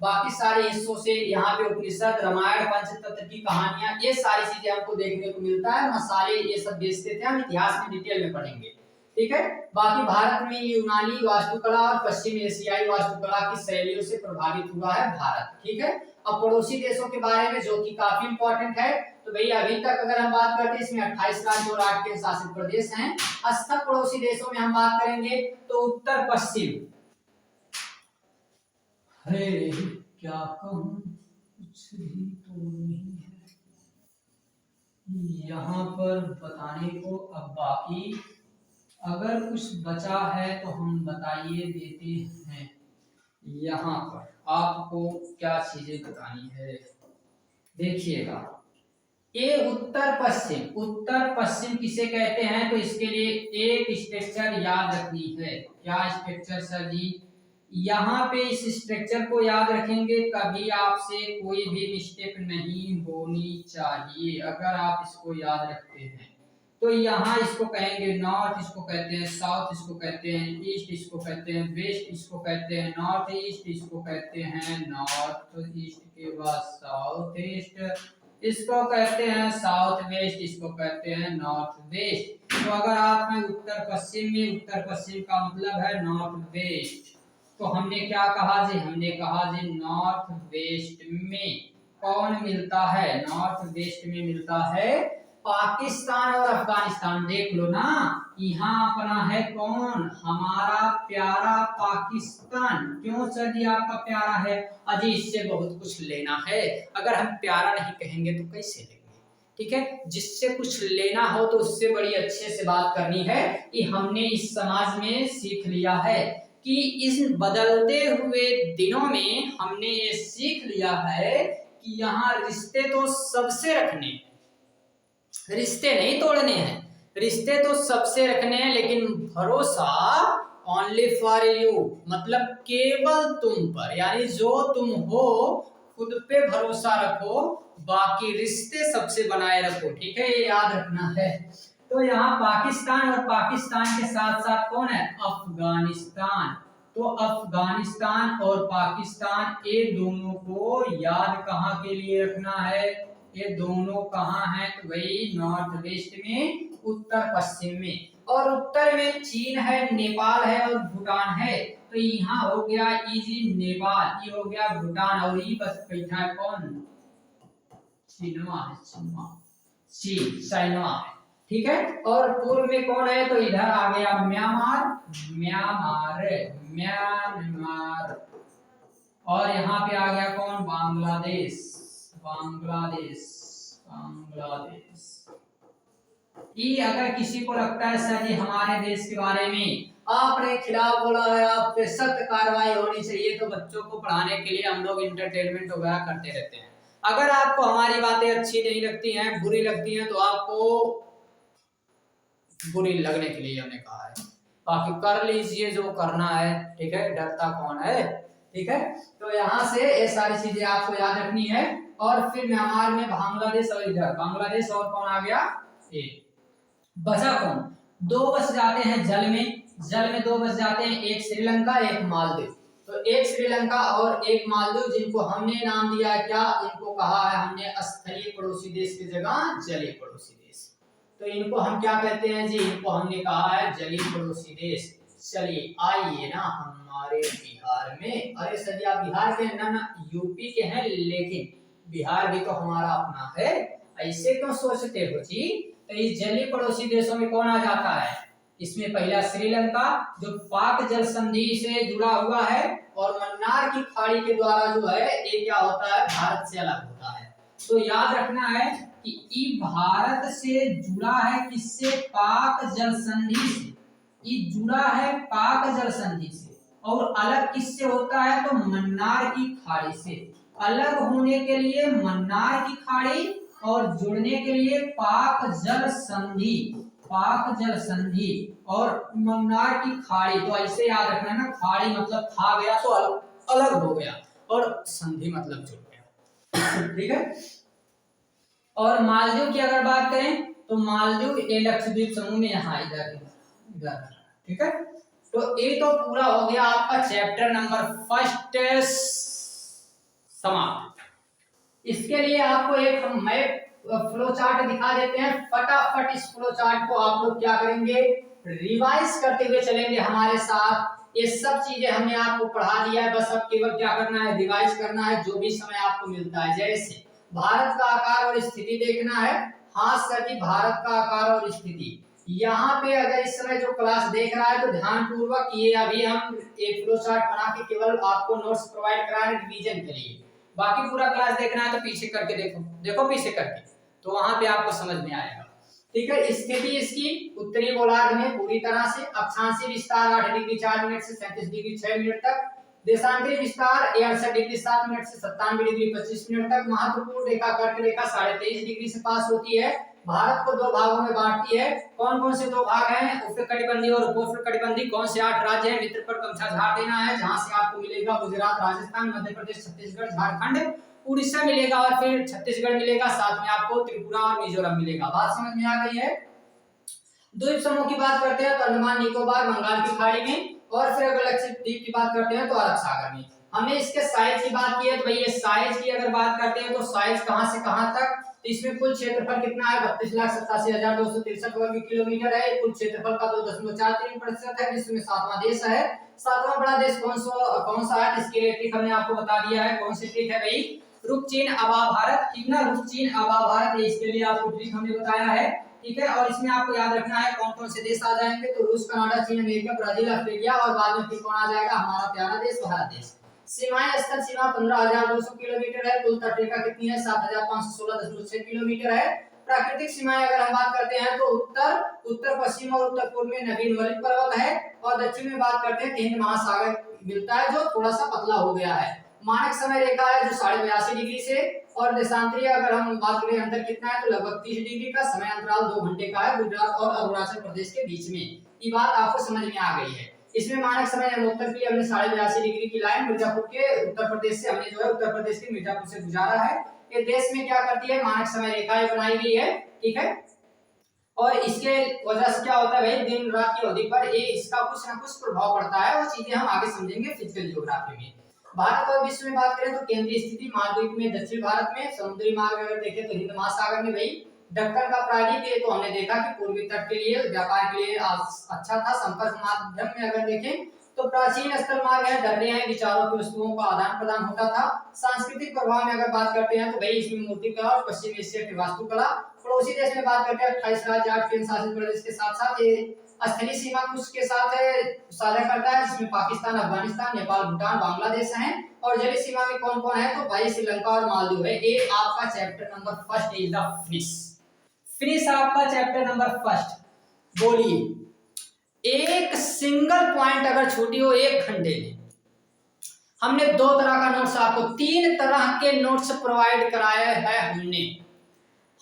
बाकी सारे हिस्सों से। यहाँ पे उपनिषद, रामायण, पंचतंत्र की कहानियां, ये सारी चीजें हमको देखने को मिलता है। मसाले ये सब बेचते थे, हम इतिहास में डिटेल में पढ़ेंगे, ठीक है। बाकी भारत में यूनानी वास्तुकला और पश्चिम एशियाई वास्तुकला की शैलियों से प्रभावित हुआ है भारत, ठीक है। अब पड़ोसी देशों के बारे में जो कि काफी इंपॉर्टेंट है, तो भाई अभी तक अगर हम बात करते हैं इसमें 28 राज्य और 8 केंद्र शासित प्रदेश हैं। अस्थक पड़ोसी देशों में हम बात करेंगे तो उत्तर पश्चिम, अरे क्या कहूं, कुछ भी तो नहीं है यहाँ पर बताने को। अब बाकी अगर कुछ बचा है तो हम बताइए देते हैं। यहाँ पर आपको क्या चीजें बतानी है, देखिएगा। ये उत्तर पश्चिम, उत्तर पश्चिम किसे कहते हैं? तो इसके लिए एक स्ट्रक्चर याद रखनी है। क्या स्ट्रक्चर सर जी? यहाँ पे इस स्ट्रक्चर को याद रखेंगे, कभी आपसे कोई भी मिस्टेक नहीं होनी चाहिए। अगर आप इसको याद रखते हैं तो यहाँ इसको कहेंगे नॉर्थ, इसको कहते हैं साउथ, इसको कहते हैं ईस्ट, इसको कहते हैं वेस्ट, इसको कहते हैं नॉर्थ ईस्ट, इसको कहते हैं नॉर्थ ईस्ट के बाद साउथ ईस्ट, इसको कहते हैं साउथ वेस्ट, इसको कहते हैं नॉर्थ वेस्ट। तो अगर आप में उत्तर पश्चिम में, उत्तर पश्चिम का मतलब है नॉर्थ वेस्ट, तो हमने क्या कहा जी? हमने कहा जी नॉर्थ वेस्ट में कौन मिलता है? नॉर्थ वेस्ट में मिलता है पाकिस्तान और अफगानिस्तान। देख लो ना, यहाँ अपना है कौन? हमारा प्यारा पाकिस्तान। क्यों सर जी आपका प्यारा है? अजी इससे बहुत कुछ लेना है, अगर हम प्यारा नहीं कहेंगे तो कैसे लेंगे, ठीक है। जिससे कुछ लेना हो तो उससे बड़ी अच्छे से बात करनी है कि हमने इस समाज में सीख लिया है कि इस बदलते हुए दिनों में हमने ये सीख लिया है कि यहाँ रिश्ते तो सबसे रखने, रिश्ते नहीं तोड़ने हैं, रिश्ते तो सबसे रखने हैं, लेकिन भरोसा ओनली फॉर यू, मतलब केवल तुम पर, यानी जो तुम हो खुद पे भरोसा रखो, बाकी रिश्ते सबसे बनाए रखो, ठीक है, ये याद रखना है। तो यहाँ पाकिस्तान और पाकिस्तान के साथ साथ कौन है? अफगानिस्तान। तो अफगानिस्तान और पाकिस्तान ये दोनों को याद कहाँ के लिए रखना है, ये दोनों कहाँ हैं तो भाई नॉर्थ वेस्ट में, उत्तर पश्चिम में। और उत्तर में चीन है, नेपाल है और भूटान है। तो यहाँ हो गया इजी नेपाल, ये हो गया भूटान, और ये बस बैठा है कौन, चीनवा है, चीन चाइना है, ठीक है। और पूर्व में कौन है तो इधर आ गया म्यांमार, म्यांमार म्यांमार, और यहाँ पे आ गया कौन, बांग्लादेश, बांग्लादेश बांग्लादेश। ये अगर किसी को लगता है सर जी हमारे देश के बारे में आपने खिलाफ बोला है, आप पे सख्त कार्रवाई होनी चाहिए, तो बच्चों को पढ़ाने के लिए हम लोग इंटरटेनमेंट वगैरह करते रहते हैं। अगर आपको हमारी बातें अच्छी नहीं लगती हैं, बुरी लगती हैं, तो आपको बुरी लगने के लिए हमने कहा है, बाकी कर लीजिए जो करना है, ठीक है, डरता कौन है, ठीक है। तो यहाँ से ये सारी चीजें आपको याद रखनी है। और फिर म्यांमार में बांग्लादेश, और इधर बांग्लादेश, और कौन आ गया, ये बचा कौन, दो बच जाते हैं जल में, जल में दो बच जाते हैं, एक श्रीलंका एक मालदीव। तो एक श्रीलंका और एक मालदीव, जिनको हमने नाम दिया है क्या, इनको कहा है हमने स्थलीय पड़ोसी देश की जगह जलीय पड़ोसी देश। तो इनको हम क्या कहते हैं जी, इनको हमने कहा है जलीय पड़ोसी देश। चलिए आइए ना हमारे बिहार में, अरे सर जी आप बिहार के हैं ना, यूपी के हैं, लेकिन बिहार भी तो हमारा अपना है, ऐसे क्यों सोचते हो जी। तो इस जलीय पड़ोसी देशों में कौन आ जाता है, इसमें पहला श्रीलंका जो पाक जल संधि से जुड़ा हुआ है, और मन्नार की खाड़ी के द्वारा जो है ये क्या होता है, भारत से अलग होता है। तो याद रखना है कि ये भारत से जुड़ा है किससे, पाक जल संधि से, ये जुड़ा है पाक जल संधि से, और अलग किससे होता है तो मन्नार की खाड़ी से। अलग होने के लिए मन्नार की खाड़ी और जुड़ने के लिए पाक जल संधि, पाक जल संधि और मन्नार की खाड़ी। तो ऐसे याद रखना है ना, खाड़ी मतलब खा गया तो अलग हो गया, और संधि मतलब जुड़ गया, ठीक है। और मालदीव की अगर बात करें तो मालदीव ये लक्षद्वीप समूह में यहाँ इधर इधर, ठीक है। तो ये तो पूरा हो गया आपका चैप्टर नंबर फर्स्ट समाप्त। इसके लिए आपको एक हम मैप फ्लो चार्ट दिखा देते हैं, फटाफट इस फ्लो चार्ट को आप लोग क्या करेंगे, रिवाइज करते हुए चलेंगे हमारे साथ। ये सब चीजें हमने आपको पढ़ा दिया है, बस अब केवल क्या करना है, रिवाइज करना है जो भी समय आपको मिलता है। जैसे भारत का आकार और स्थिति देखना है, हाँ सर जी भारत का आकार और स्थिति। यहाँ पे अगर इस समय जो क्लास देख रहा है तो ध्यान पूर्वक, ये अभी हम एक फ्लो चार्ट बना के केवल आपको नोट्स प्रोवाइड करा रहे हैं रिवीजन के लिए, बाकी पूरा क्लास देखना है तो पीछे करके देखो, देखो पीछे करके, तो वहां पे आपको समझ में आएगा, ठीक है। स्थिति इसकी उत्तरी गोलार्ध में पूरी तरह से, अक्षांशीय विस्तार 8 डिग्री 4 मिनट से 37 डिग्री 6 मिनट तक, देशांतरी विस्तार 68 डिग्री 7 मिनट से 97 डिग्री 25 मिनट तक, महत्वपूर्ण रेखा कर्क रेखा 23.5 डिग्री से पास होती है। भारत को दो भागों में बांटती है, कौन कौन से दो भाग हैं, उष्णकटिबंधीय और उपोष्णकटिबंधीय। कौन से 8 राज्य हैं, मित्र पर कमछा झाड़ देना है, जहां से आपको मिलेगा गुजरात, राजस्थान, मध्य प्रदेश, छत्तीसगढ़, झारखंड, उड़ीसा मिलेगा, और फिर छत्तीसगढ़ मिलेगा, साथ में आपको त्रिपुरा और मिजोरम मिलेगा। बात समझ में आ गई है। द्वीप समूह की बात करते हैं तो अंडमान निकोबार, बंगाल की खाड़ी में, और फिर अगर लक्षद्वीप की बात करते हैं तो अरब सागर में। हमने इसके साइज की बात की है, तो भाई ये साइज की अगर बात करते हैं तो साइज कहां से कहां तक, तो इसमें कुल क्षेत्रफल कितना है, 32,87,263 वर्ग किलोमीटर है। कुल क्षेत्रफल का 2.43% है। विश्व में 7वां देश है। 7वां बड़ा देश कौन सा है, इसके लिए ट्रिक हमने आपको बता दिया है। कौन सी ट्रिक है भाई, रुख चीन अबा भारत, कितना रुख चीन अबा भारत, इसके लिए आपको ट्रिक हमने बताया है, ठीक है। और इसमें आपको याद रखना है कौन कौन से देश आ जाएंगे, तो रूस, कनाडा, चीन, अमेरिका, ब्राजील, ऑस्ट्रेलिया, और बाद में फिर कौन आ जाएगा, हमारा प्यारा देश भारत देश। सीमाएं, स्थल सीमा 15,200 किलोमीटर है। कुल तटरेखा कितनी है, 7,516.6 किलोमीटर है। प्राकृतिक सीमाएं अगर हम बात करते हैं तो उत्तर पश्चिम और उत्तर पूर्व में नवीन वलित पर्वत है, और दक्षिण में बात करते हैं हिंद महासागर मिलता है, जो थोड़ा सा पतला हो गया है। मानक समय रेखा है जो 82.5 डिग्री से, और देशांतरीय अगर हम बात करें अंतर कितना है तो लगभग 30 डिग्री का। समय अंतराल 2 घंटे का है, गुजरात और अरुणाचल प्रदेश के बीच में। ये बात आपको समझ में आ गई है। इसमें मानक समय उत्तर के लिए हमने 82.5 डिग्री की लाइन मिर्जापुर के उत्तर प्रदेश से, हमने जो है उत्तर प्रदेश के मिर्जापुर से गुजारा है। ये देश में क्या करती है, मानक समय रेखाएं बनाई गई है, ठीक है। और इसके वजह से क्या होता है भाई, दिन रात की अवधि पर ये इसका कुछ ना कुछ प्रभाव पड़ता है। वो चीजें हम आगे समझेंगे फिजिकल ज्योग्राफी में। भारत और विश्व में बात करें तो केंद्रीय स्थिति महाद्वीप में दक्षिण भारत में, समुद्री मार्ग अगर देखें तो हिंद महासागर में भाई, दक्कन का प्रायद्वीप ये तो हमने देखा कि पूर्वी तट के लिए व्यापार के लिए अच्छा था। संपर्क माध्यम में अगर देखें तो प्राचीन स्थल मार्ग है, दर्रे हैं, विचारों की वस्तुओं का आदान प्रदान होता था। सांस्कृतिक प्रभाव में अगर बात करते हैं तो भाई इसमें मूर्तिकला और पश्चिमी एशिया की वास्तुकला। पड़ोसी देश में बात करते हैं 28 राज्य 8 केंद्र शासित प्रदेश के साथ साथ ये स्थलीय सीमा कुछ के साथ साझा करता है, जिसमें पाकिस्तान, अफगानिस्तान, नेपाल, भूटान, बांग्लादेश हैं। और जलीय सीमा में कौन कौन है तो भाई श्रीलंका और मालदीव है। ये आपका chapter number first is the finish. Finish आपका चैप्टर नंबर फर्स्ट। बोलिए एक सिंगल पॉइंट अगर छूटी हो एक घंटे में। हमने दो तरह का नोट्स, आपको तीन तरह के नोट्स प्रोवाइड कराया है हमने।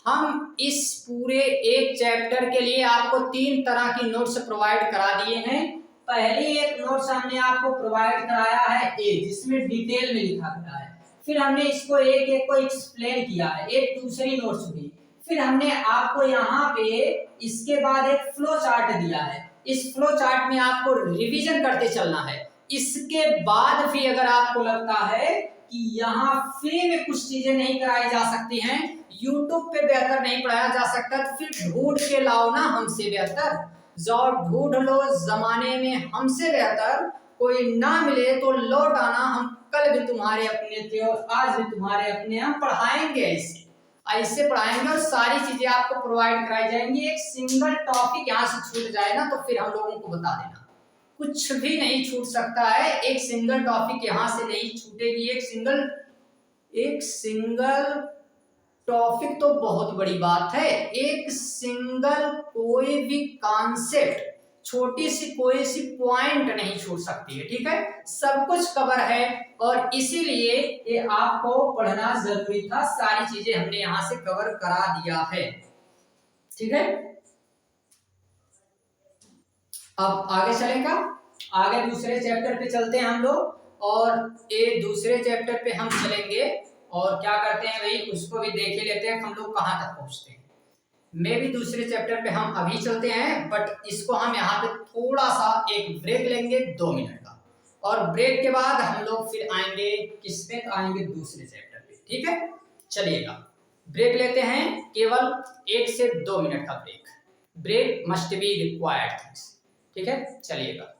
हम इस पूरे एक चैप्टर के लिए आपको तीन तरह की नोट्स प्रोवाइड करा दिए हैं। पहली एक नोट्स हमने आपको प्रोवाइड कराया है ए, जिसमें डिटेल में लिखा गया है। फिर हमने इसको एक एक को एक्सप्लेन किया है, एक दूसरी नोट्स हुई। फिर हमने आपको यहाँ पे इसके बाद एक फ्लो चार्ट दिया है। इस फ्लो चार्ट में आपको रिवीजन करते चलना है। इसके बाद भी अगर आपको लगता है कि यहाँ फ्री में कुछ चीजें नहीं कराई जा सकती हैं, यूट्यूब पे बेहतर नहीं पढ़ाया जा सकता, तो फिर ढूंढ के लाओ ना हमसे बेहतर। जाओ ढूंढ लो, जमाने में हमसे बेहतर कोई ना मिले तो लौट आना। हम कल भी तुम्हारे अपने थे और आज भी तुम्हारे अपने, हम पढ़ाएंगे ऐसे पढ़ाएंगे और सारी चीजें आपको प्रोवाइड कराई जाएंगी। एक सिंगल टॉपिक यहाँ से छूट जाए ना तो फिर हम लोगों को बता देना, कुछ भी नहीं छूट सकता है। एक सिंगल टॉपिक यहाँ से नहीं छूटेगी। एक सिंगल टॉपिक तो बहुत बड़ी बात है। एक सिंगल कोई भी कॉन्सेप्ट, छोटी सी कोई सी पॉइंट नहीं छूट सकती है, ठीक है। सब कुछ कवर है और इसीलिए ये आपको पढ़ना जरूरी था। सारी चीजें हमने यहां से कवर करा दिया है, ठीक है। अब आगे चलेगा, आगे दूसरे चैप्टर पे चलते हैं हम लोग। और ये दूसरे चैप्टर पे हम चलेंगे और क्या करते हैं भाई, उसको भी देख ही लेते हैं हम लोग कहां तक पहुंचते हैं। मैं भी दूसरे चैप्टर पे हम अभी चलते हैं, बट इसको हम यहाँ पे थोड़ा सा एक ब्रेक लेंगे 2 मिनट का। और ब्रेक के बाद हम लोग फिर आएंगे किस पे, आएंगे दूसरे चैप्टर पे, ठीक है। चलिएगा ब्रेक लेते हैं, केवल 1 से 2 मिनट का break. Break must be required, ठीक है। चलिएगा।